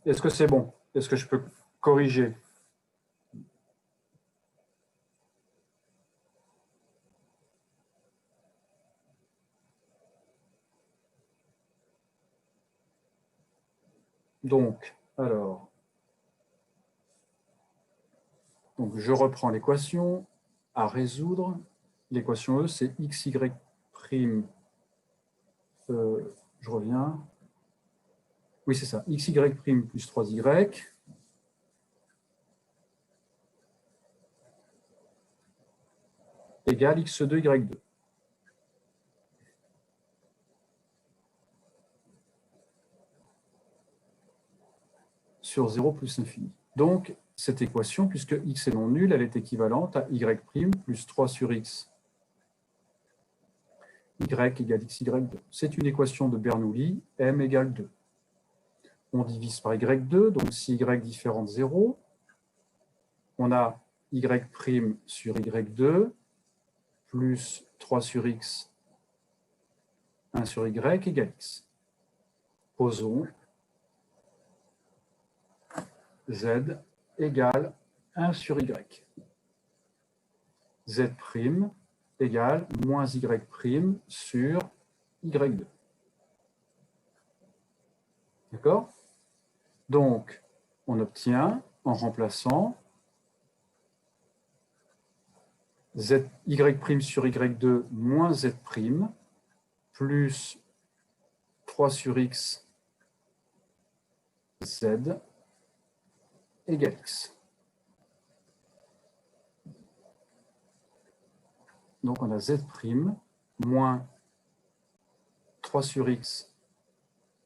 Est-ce que c'est bon? Est-ce que je peux corriger? Donc, je reprends l'équation à résoudre. L'équation E, c'est xy', je reviens. Oui, c'est ça, xy' plus 3y égale x2, y2. Sur 0 plus l'infini. Donc, cette équation, puisque x est non nul, elle est équivalente à y' plus 3 sur x y égale xy2. C'est une équation de Bernoulli, m égale 2. On divise par y2, donc si y différent de 0, on a y' sur y2 plus 3 sur x 1 sur y égale x. Posons z égale 1 sur y. Z' égale moins y' sur y2. D'accord? Donc, on obtient, en remplaçant, z, y' sur y2 moins z' plus 3 sur x z égale x. Donc, on a z' moins 3 sur x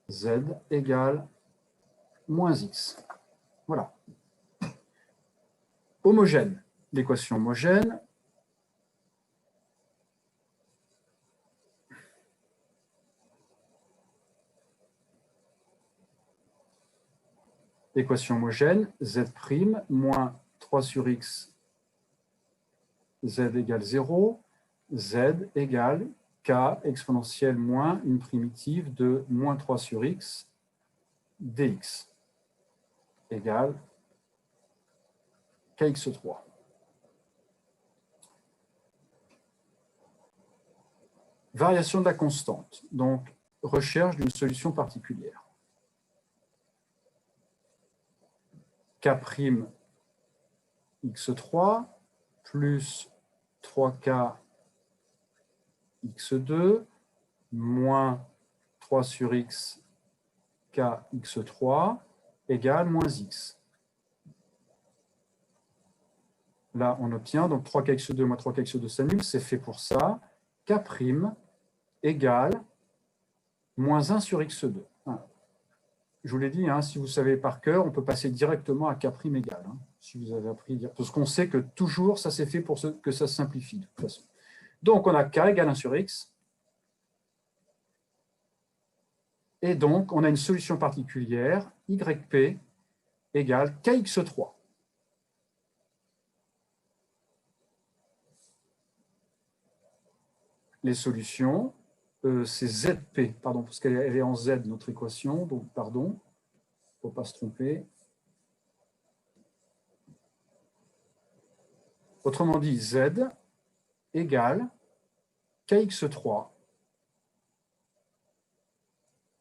z égale moins x. Voilà. Homogène. L'équation homogène. L'équation homogène, z' moins 3 sur x z égale 0, z égale k exponentielle moins une primitive de moins 3 sur x dx égale kx3. Variation de la constante, donc recherche d'une solution particulière. K' x3 plus 3k x2 moins 3 sur x k x3 égale moins x. Là, on obtient donc 3k x2 moins 3k x2 s'annule, c'est fait pour ça. K' égale moins 1 sur x2. Je vous l'ai dit, hein, si vous savez par cœur, on peut passer directement à K' égale. Hein, si vous avez appris, parce qu'on sait que toujours, ça c'est fait pour que ça se simplifie de toute façon. Donc, on a K égale 1 sur x. Et donc, on a une solution particulière, YP égale KX3. Les solutions, c'est ZP, pardon, parce qu'elle est en Z, notre équation, donc pardon, il ne faut pas se tromper. Autrement dit, Z égale KX3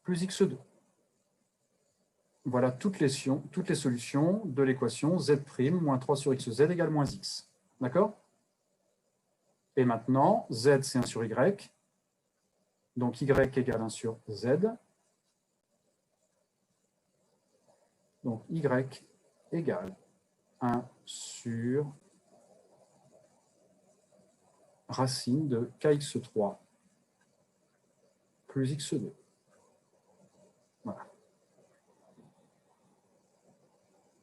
plus X2. Voilà toutes les solutions de l'équation Z' moins 3 sur XZ égale moins X. D'accord? Et maintenant, Z, c'est 1 sur Y. Donc, Y égale 1 sur Z. Donc, Y égale 1 sur racine de KX3 plus X2. Voilà.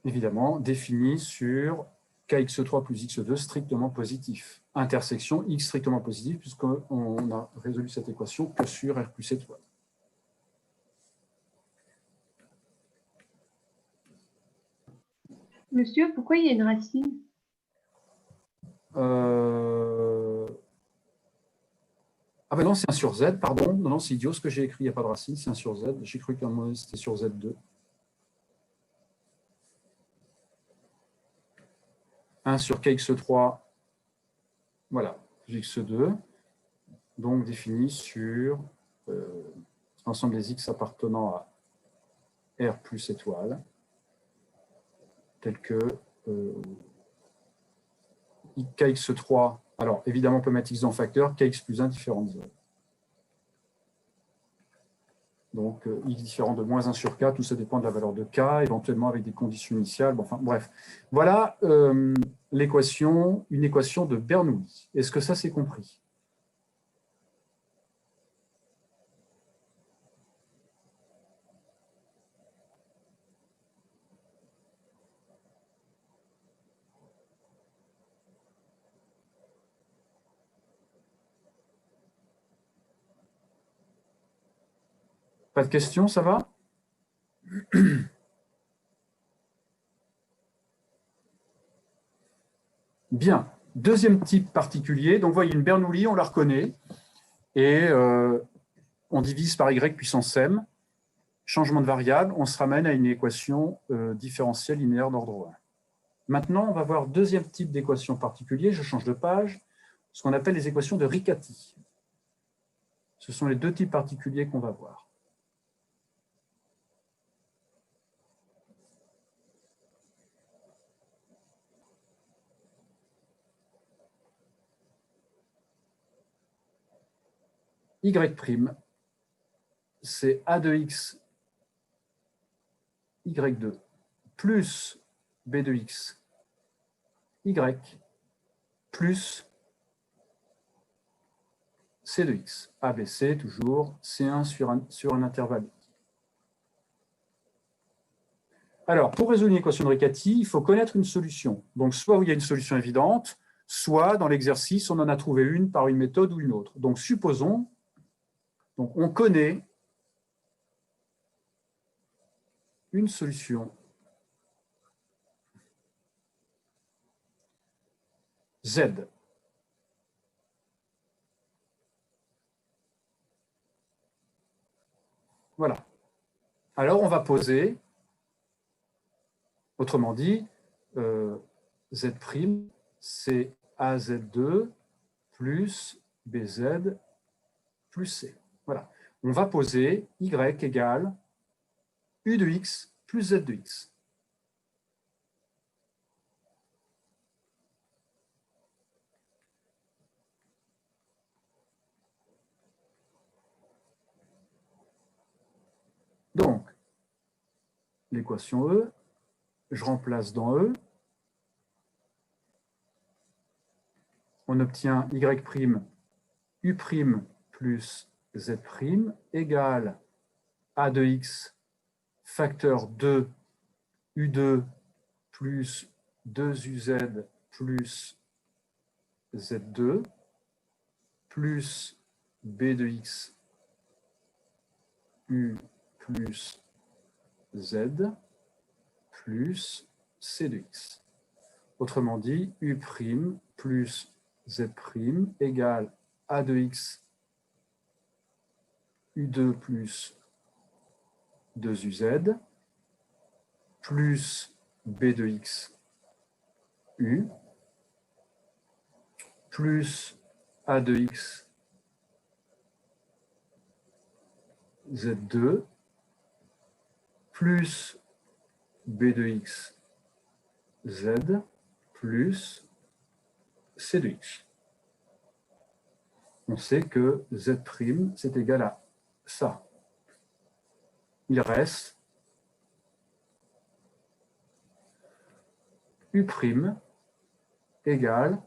Évidemment, défini sur KX3 plus X2 strictement positif. Intersection X strictement positif, puisqu'on a résolu cette équation que sur R plus étoile. Monsieur, pourquoi il y a une racine? Ah ben non, c'est 1 sur Z, pardon. Non, c'est idiot ce que j'ai écrit, il n'y a pas de racine, c'est 1 sur Z. J'ai cru qu'à un moment c'était sur Z2. 1 sur KX3, voilà, plus X2, donc défini sur l'ensemble des X appartenant à R plus étoile, tel que KX3, alors évidemment on peut mettre X dans le facteur, KX plus 1 différent de 0. Donc, X différent de moins 1 sur K, tout ça dépend de la valeur de K, éventuellement avec des conditions initiales. Bon, enfin, bref, voilà l'équation, une équation de Bernoulli. Est-ce que ça, c'est compris? Pas de questions, ça va? Bien. Deuxième type particulier. Donc, vous voyez, une Bernoulli, on la reconnaît. Et on divise par y puissance m. Changement de variable, on se ramène à une équation différentielle linéaire d'ordre 1. Maintenant, on va voir deuxième type d'équation particulier. Je change de page. Ce qu'on appelle les équations de Riccati. Ce sont les deux types particuliers qu'on va voir. Y', c'est A de x Y2 plus B de x Y plus C de x. ABC, toujours C1 sur un intervalle. Alors, pour résoudre une équation de Riccati, il faut connaître une solution. Donc, soit où il y a une solution évidente, soit dans l'exercice, on en a trouvé une par une méthode ou une autre. Donc, supposons, on connaît une solution Z. Voilà. Alors, on va poser, autrement dit, Z', c'est AZ2 plus BZ plus C. Voilà. On va poser Y égale U de X plus Z de X. Donc, l'équation E, je remplace dans E. On obtient Y', U' plus Z' égale A de X facteur 2 U2 plus 2UZ plus Z2 plus B de X U plus Z plus C de X. Autrement dit, U' plus Z' égale A de X U2 plus 2UZ plus B de X U plus A de X Z2 plus B de X Z plus C de X. On sait que Z' c'est égal à ça. Il reste U' égale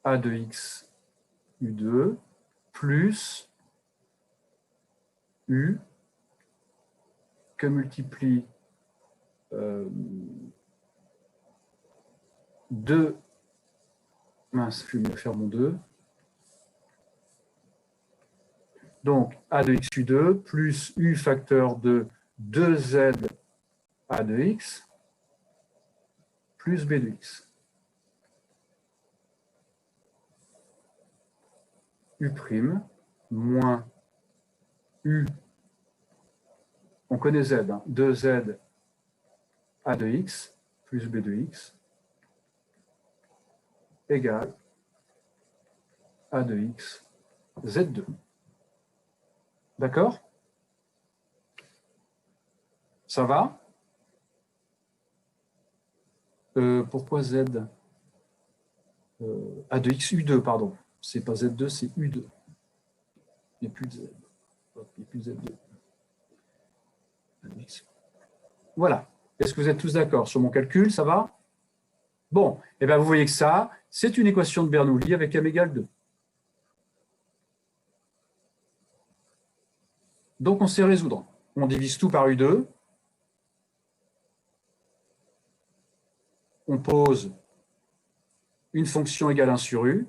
A de X U2 plus U que multiplie 2, mince, je vais me faire mon 2. Donc, A de x U2 plus U facteur de 2Z A de x plus B de x. U' moins U, on connaît Z, 2Z A de x plus B de x égale A de x Z2. D'accord? Ça va? Pourquoi Z? A de x U2, pardon. C'est pas Z2, c'est U2. Il n'y a plus de Z. Il n'y a plus de Z2. Voilà. Est-ce que vous êtes tous d'accord sur mon calcul? Ça va? Bon, et bien vous voyez que ça, c'est une équation de Bernoulli avec m égale 2. Donc on sait résoudre. On divise tout par U2. On pose une fonction égale 1 sur U.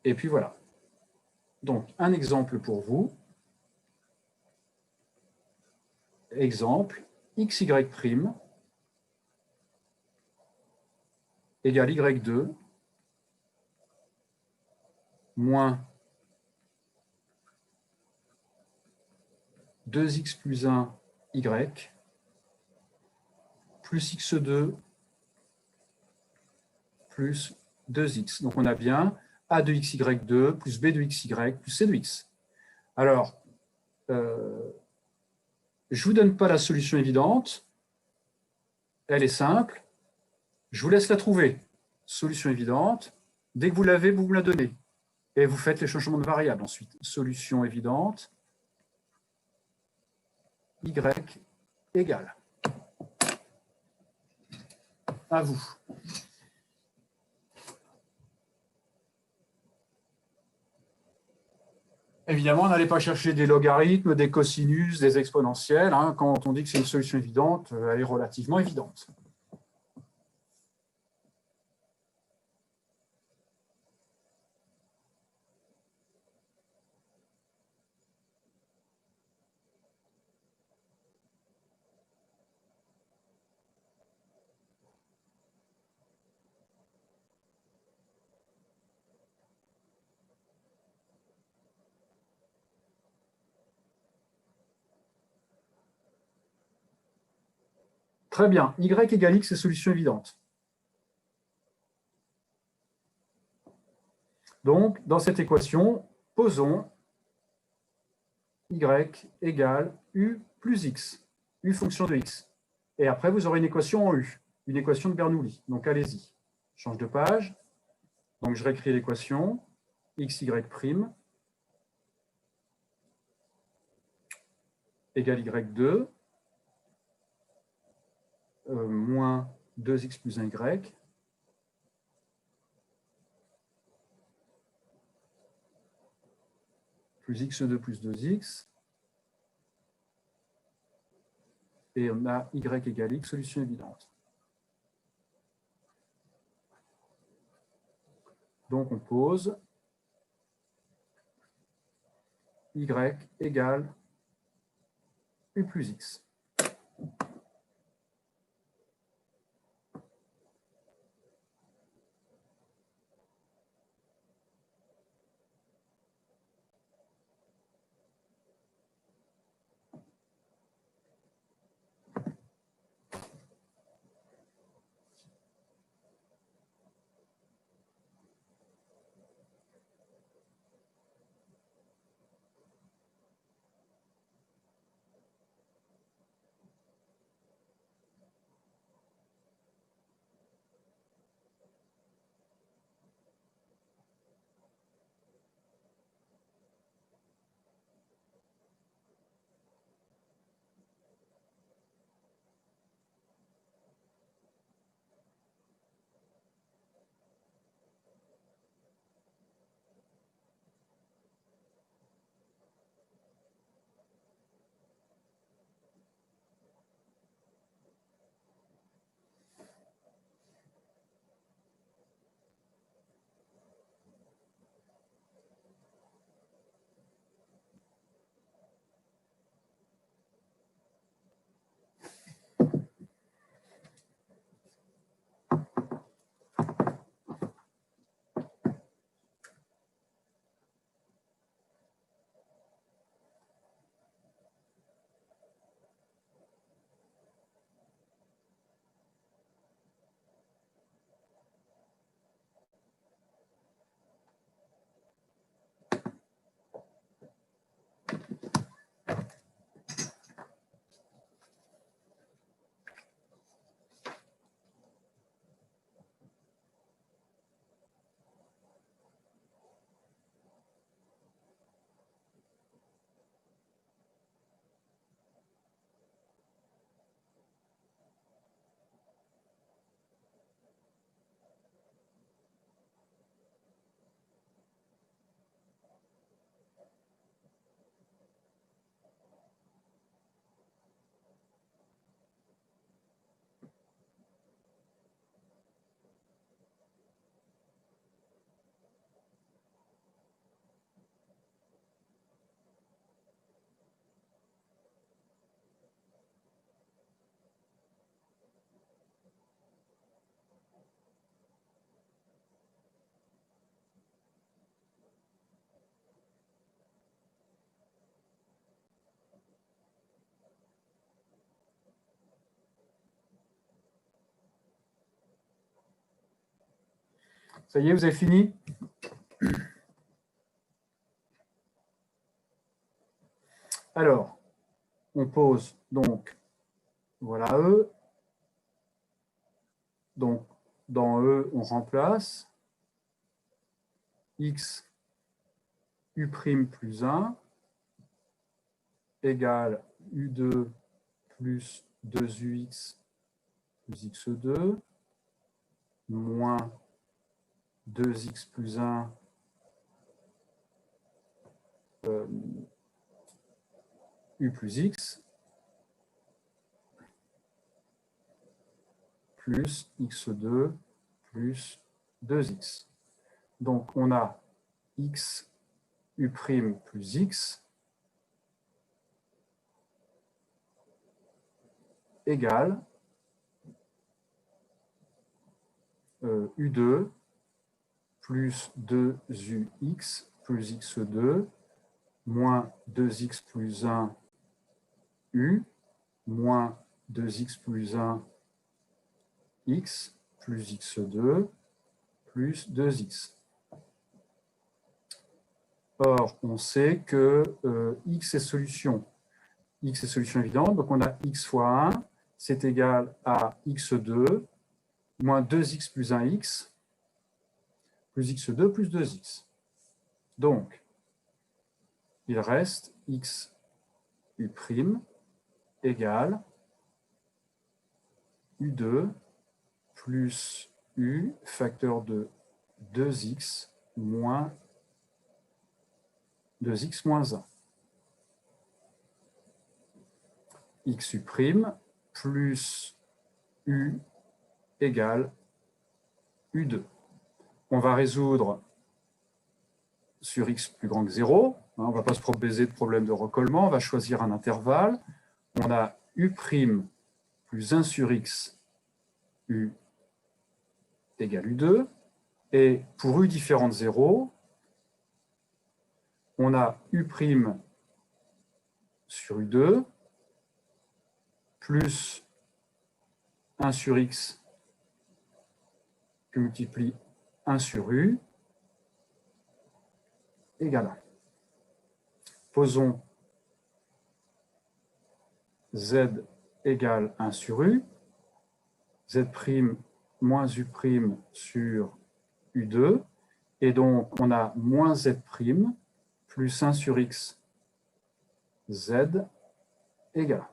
Et puis voilà. Donc un exemple pour vous. Exemple, xy' égale y2 moins 2x plus 1 y plus x2 plus 2x. Donc, on a bien a de xy2 plus b de xy plus c de x. Alors, je ne vous donne pas la solution évidente. Elle est simple. Je vous laisse la trouver. Solution évidente. Dès que vous l'avez, vous me la donnez. Et vous faites les changements de variables ensuite. Solution évidente. Y égale. À vous. Évidemment, n'allez pas chercher des logarithmes, des cosinus, des exponentielles. Hein. Quand on dit que c'est une solution évidente, elle est relativement évidente. Très bien. Y égale x, c'est solution évidente. Donc, dans cette équation, posons y égale u plus x, u fonction de x. Et après, vous aurez une équation en u, une équation de Bernoulli. Donc, allez-y. Change de page. Donc, je réécris l'équation. xy' égale y2 moins 2x plus 1y plus x2 plus 2x. Et on a y égale x, solution évidente. Donc, on pose y égale u plus x. Ça y est, vous avez fini? Alors, on pose donc, voilà E. Donc, dans E, on remplace x u' plus 1 égale u2 plus 2ux plus x2 moins 2x plus 1 u plus x plus x2 plus 2x. Donc, on a x u' plus x égale u2 plus 2ux plus x2 moins 2x plus 1 u moins 2x plus 1 x plus x2 plus 2x. Or, on sait que x est solution. X est solution évidente, donc on a x fois 1, c'est égal à x2 moins 2x plus 1x plus x2 plus 2x. Donc, il reste x u' égale u2 plus u facteur de 2x moins 2x moins 1. X u' plus u égale u2. On va résoudre sur x plus grand que 0. On ne va pas se proposer de problème de recollement. On va choisir un intervalle. On a u' plus 1 sur x u égale u2. Et pour u différent de 0, on a u' sur u2 plus 1 sur x que multiplie 1 sur u égale 1. Posons z égale 1 sur u, z' moins u' sur u2, et donc on a moins z' plus 1 sur x z égale 1.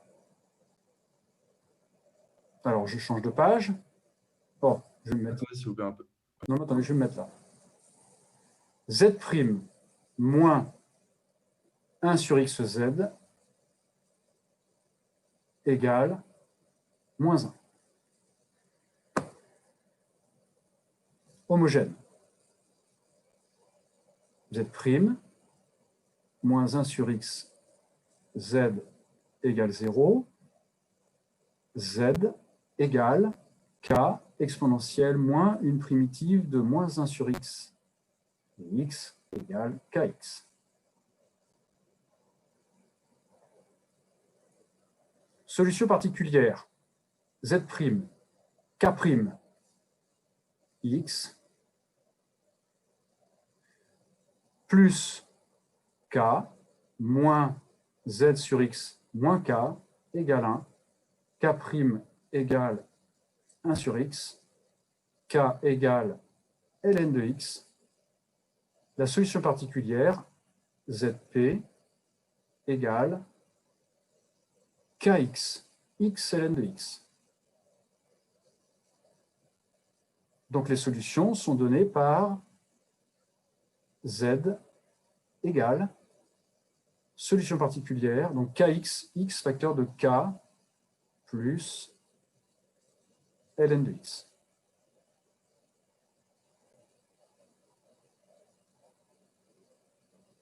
Alors, je change de page. Oh, je vais me mettre... S'il vous plaît, un peu. Non, attendez, je vais me mettre là. Z' moins 1 sur xz égale moins 1. Homogène. Z' moins 1 sur x z égale 0. Z égale k exponentielle moins une primitive de moins 1 sur x. Et x égale kx. Solution particulière. Z', k', x, plus k, moins z sur x, moins k, égale 1. K' égale 1 sur x, k égale ln de x. La solution particulière, zp égale kx, x ln de x. Donc les solutions sont données par z égale solution particulière, donc kx, x facteur de k plus ln de x.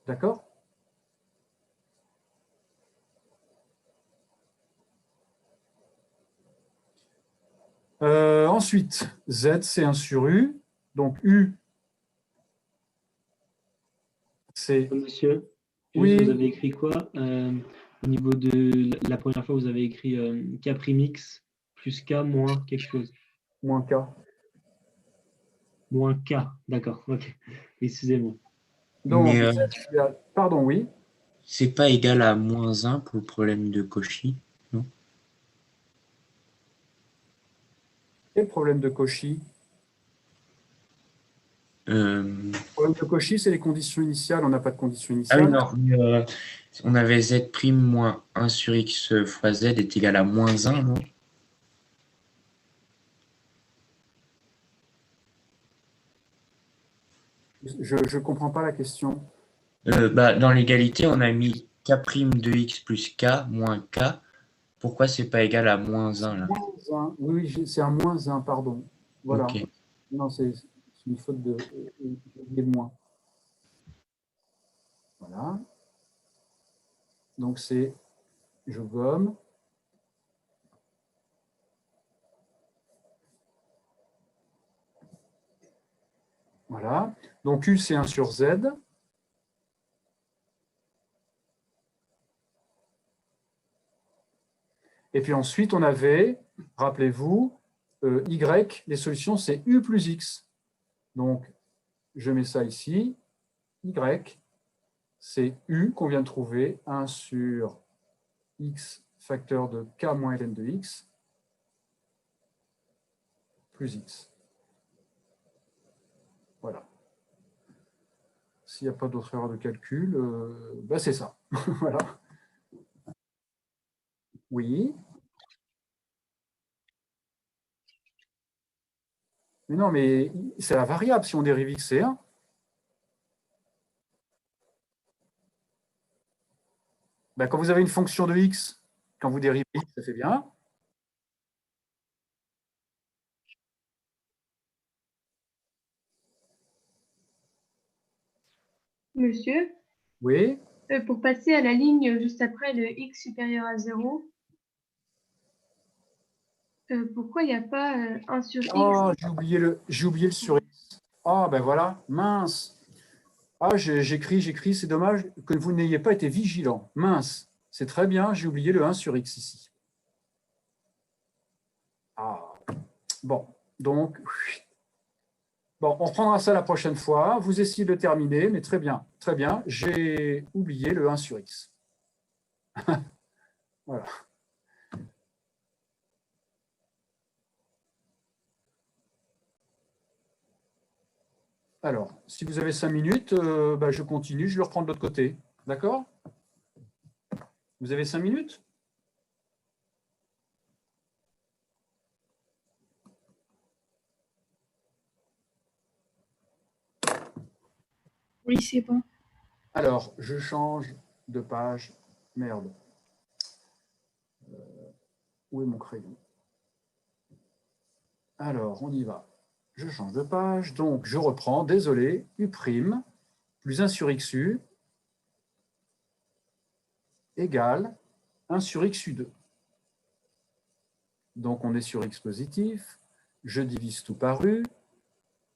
D'accord? Ensuite, z, c'est 1 sur u. Donc, u, c'est... Monsieur, Oui. vous avez écrit quoi au niveau de la première fois, vous avez écrit k'x plus k moins quelque chose. Moins k. moins K. D'accord, ok. Excusez-moi. Donc, Mais pardon, oui. c'est pas égal à -1 pour le problème de Cauchy, non? Quel problème de Cauchy? Euh, Le problème de Cauchy, c'est les conditions initiales. On n'a pas de conditions Ah oui, initiales. non. On avait Z' moins 1 sur X fois Z est égal à -1, non? Je ne comprends pas la question. Dans l'égalité, on a mis K' de X plus K moins K. Pourquoi c'est pas égal à -1 là? Moins 1. Oui, c'est un moins 1, pardon. Voilà. Ok. Non, c'est une faute de. J'ai oublié le moins. Voilà. Donc, c'est. Je gomme. Voilà. Donc, U, c'est 1 sur Z. Et puis ensuite, on avait, rappelez-vous, Y, les solutions, c'est U plus X. Donc, je mets ça ici. Y, c'est U qu'on vient de trouver, 1 sur X facteur de K moins ln de X, plus X. Voilà. S'il n'y a pas d'autre erreur de calcul, ben c'est ça. Voilà. Oui. Mais non, mais c'est la variable. Si on dérive X, c'est 1. Ben, quand vous avez une fonction de X, quand vous dérivez X, ça fait bien. Monsieur, Oui. pour passer à la ligne juste après le x supérieur à 0, pourquoi il n'y a pas 1 sur x? Oh, j'ai oublié le sur X. Ah, ben voilà, mince. Ah, j'écris, c'est dommage que vous n'ayez pas été vigilant. Mince, c'est très bien, j'ai oublié le 1 sur X ici. Ah, bon, donc, bon, on reprendra ça la prochaine fois. Vous essayez de terminer, mais très bien, j'ai oublié le 1 sur X. Voilà. Alors, si vous avez 5 minutes, ben, je continue, je le reprends de l'autre côté. D'accord? Vous avez 5 minutes? Oui, c'est bon. Alors, je change de page. Merde. Où est mon crayon? Alors, on y va. Je change de page. Donc, je reprends. Désolé. U' plus 1 sur XU égale 1 sur XU2. Donc, on est sur X positif. Je divise tout par U.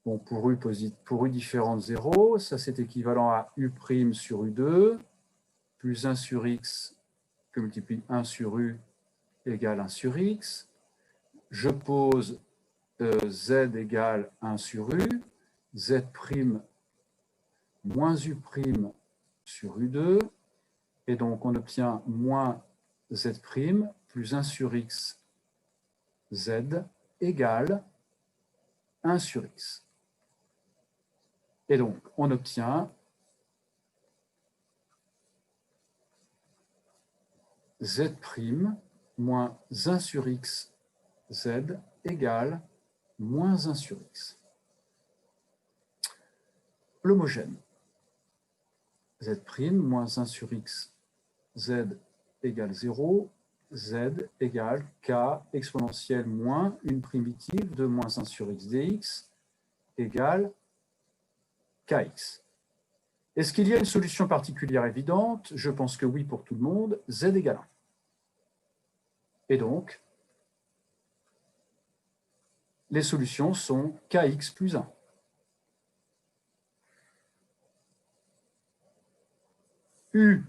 Bon, pour U différent de 0, ça c'est équivalent à U' sur U2 plus 1 sur X que multiplie 1 sur U égale 1 sur X. Je pose Z égale 1 sur U, Z' moins U' sur U2, et donc on obtient moins Z' plus 1 sur X Z égale 1 sur X. Et donc on obtient Z' moins 1 sur X Z égale moins 1 sur X. L'homogène. Z' moins 1 sur X Z égale 0, Z égale K exponentielle moins une primitive de moins 1 sur X dx égale Kx. Est-ce qu'il y a une solution particulière évidente? Je pense que oui pour tout le monde. Z égale 1. Et donc, les solutions sont Kx plus 1. U,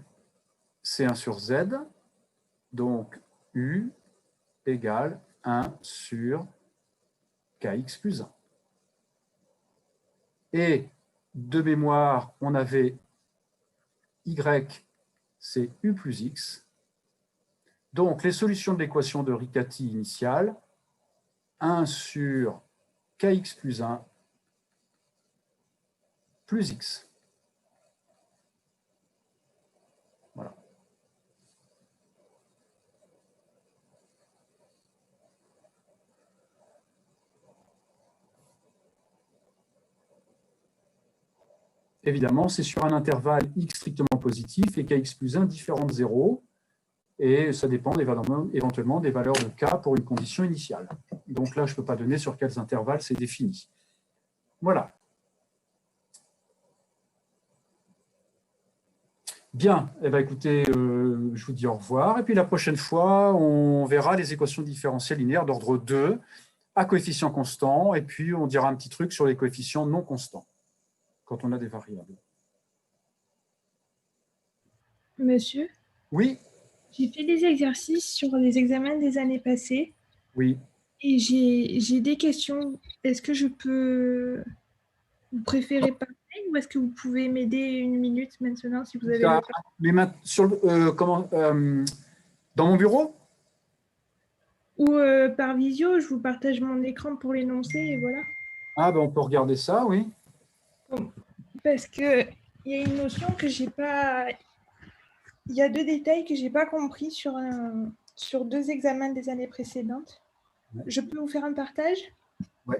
c'est 1 sur Z, donc U égale 1 sur Kx plus 1. Et de mémoire, on avait y, c'est u plus x. Donc, les solutions de l'équation de Riccati initiale, 1 sur kx plus 1 plus x. Voilà. Évidemment, c'est sur un intervalle x strictement positif et kx plus 1 différent de 0. Et ça dépend éventuellement des valeurs de k pour une condition initiale. Donc là, je ne peux pas donner sur quels intervalles c'est défini. Voilà. Bien, eh bien, écoutez, je vous dis au revoir. Et puis la prochaine fois, on verra les équations différentielles linéaires d'ordre 2 à coefficient constant. Et puis, on dira un petit truc sur les coefficients non constants quand on a des variables. Monsieur, Oui, j'ai fait des exercices sur les examens des années passées oui. et j'ai des questions. Est-ce que je peux... Vous préférez par mail ou est-ce que vous pouvez m'aider une minute maintenant si vous avez le temps? Mais sur dans mon bureau? Ou par visio, je vous partage mon écran pour l'énoncer et voilà. Ah, ben on peut regarder ça, oui. Parce que il y a une notion que j'ai pas... Il y a 2 détails que j'ai pas compris sur 2 examens des années précédentes. Ouais. Je peux vous faire un partage? Ouais.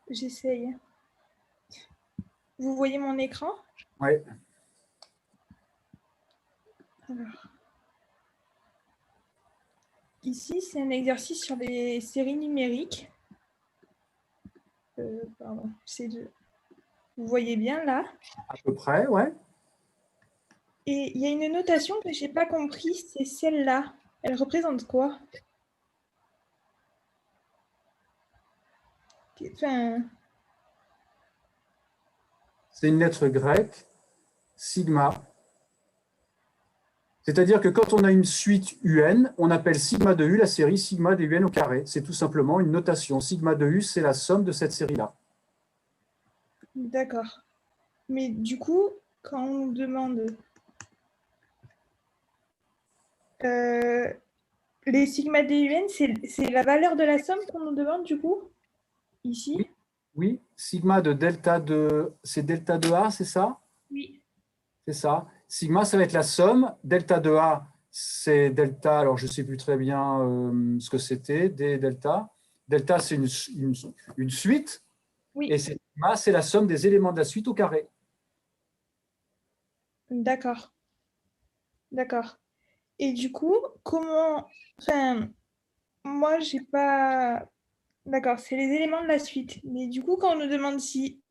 J'essaye. Vous voyez mon écran? Oui. Alors. Ici, c'est un exercice sur les séries numériques. Pardon, C2. Vous voyez bien là? À peu près, ouais. Et il y a une notation que je n'ai pas compris, c'est celle-là. Elle représente quoi? Enfin, C'est une lettre grecque, sigma. C'est-à-dire que quand on a une suite UN, on appelle sigma de U la série sigma des UN au carré. C'est tout simplement une notation. Sigma de U, c'est la somme de cette série-là. d'accord. Mais du coup, quand on nous demande les sigma DUN, c'est la valeur de la somme qu'on nous demande du coup? Ici? Oui. Oui, sigma de delta de... C'est delta de A, c'est ça? Oui. C'est ça. Sigma, ça va être la somme. Delta de A, c'est delta, alors je ne sais plus très bien ce que c'était, D delta. Delta, c'est une suite. Oui. Et sigma, c'est la somme des éléments de la suite au carré. D'accord. D'accord. Et du coup, comment... Enfin, moi, j'ai pas... D'accord, c'est les éléments de la suite. Mais du coup, quand on nous demande si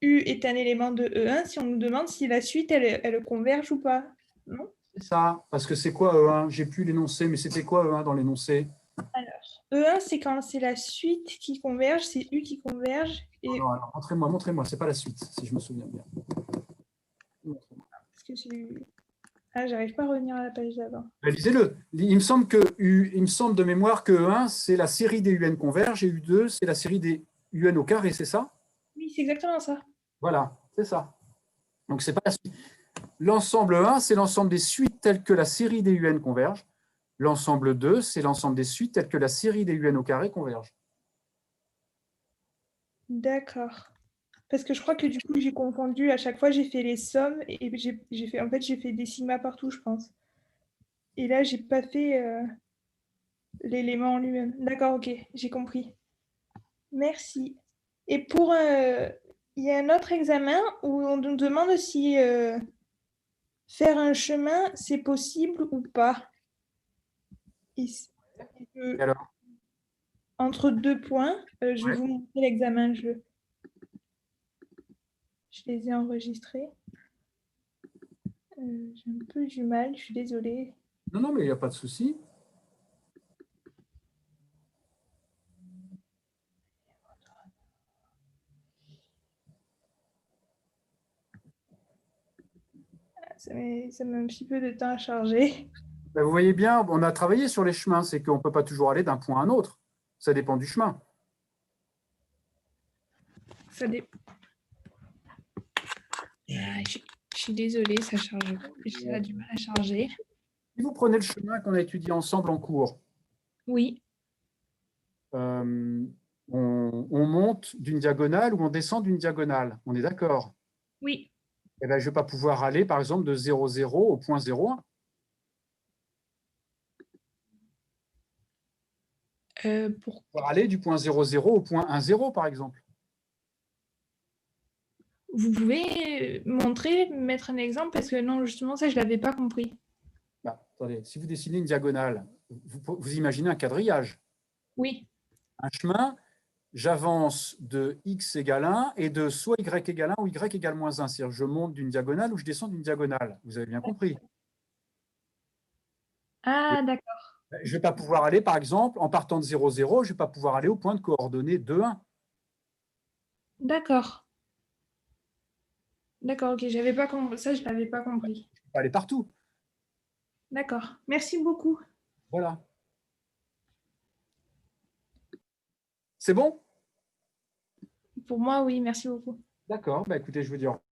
U est un élément de E1, si on nous demande si la suite, elle converge ou pas, non? C'est ça. Parce que c'est quoi E1? J'ai plus l'énoncé, mais c'était quoi E1 dans l'énoncé? Alors, E1, c'est quand c'est la suite qui converge, c'est U qui converge. Et... Non, alors, montrez-moi, c'est pas la suite, si je me souviens bien. Parce que ah, j'arrive pas à revenir à la page d'avant. Lisez-le. Il me semble de mémoire que E1, c'est la série des UN convergent et U2, c'est la série des UN au carré, c'est ça? Oui, c'est exactement ça. Voilà, c'est ça. Donc, c'est pas la suite. L'ensemble 1, c'est l'ensemble des suites telles que la série des UN converge. L'ensemble 2, c'est l'ensemble des suites telles que la série des UN au carré converge. D'accord. Parce que je crois que du coup, j'ai confondu. À chaque fois, j'ai fait les sommes et j'ai fait des sigma partout, je pense. Et là, j'ai pas fait l'élément en lui-même. D'accord, ok, j'ai compris. Merci. Et pour... il y a un autre examen où on nous demande si faire un chemin, c'est possible ou pas. Et Et alors? entre 2 points, je vais Ouais. vous montrer l'examen. Je les ai enregistrés. J'ai un peu du mal, je suis désolée. Non, non, mais il n'y a pas de souci. ça met un petit peu de temps à charger. Ben, vous voyez bien, on a travaillé sur les chemins, c'est qu'on ne peut pas toujours aller d'un point à un autre. Ça dépend du chemin. Ça dé- je suis désolée, ça charge. Ça a du mal à charger. Si vous prenez le chemin qu'on a étudié ensemble en cours, Oui, on monte d'une diagonale ou on descend d'une diagonale. On est d'accord? oui. Eh ben, je ne vais pas pouvoir aller, par exemple, de 0, 0 au point 0,1. Pour... Pouvoir aller du point 0, 0 au point 1, 0, par exemple. Vous pouvez montrer, mettre un exemple, parce que non, justement, ça, je ne l'avais pas compris. Bah, attendez, si vous dessinez une diagonale, vous imaginez un quadrillage. Oui, Un chemin, j'avance de x égale 1 et de soit y égale 1 ou y égale moins 1. C'est-à-dire je monte d'une diagonale ou je descends d'une diagonale. Vous avez bien compris. ah, d'accord. Je ne vais pas pouvoir aller, par exemple, en partant de 0, 0, je ne vais pas pouvoir aller au point de coordonnées 2, 1. D'accord. D'accord, ok, j'avais pas compris. Ça, je ne l'avais pas compris. Je ne peux pas aller partout. D'accord. Merci beaucoup. Voilà. C'est bon? Pour moi, oui, merci beaucoup. D'accord. Bah, écoutez, je vous dis au revoir.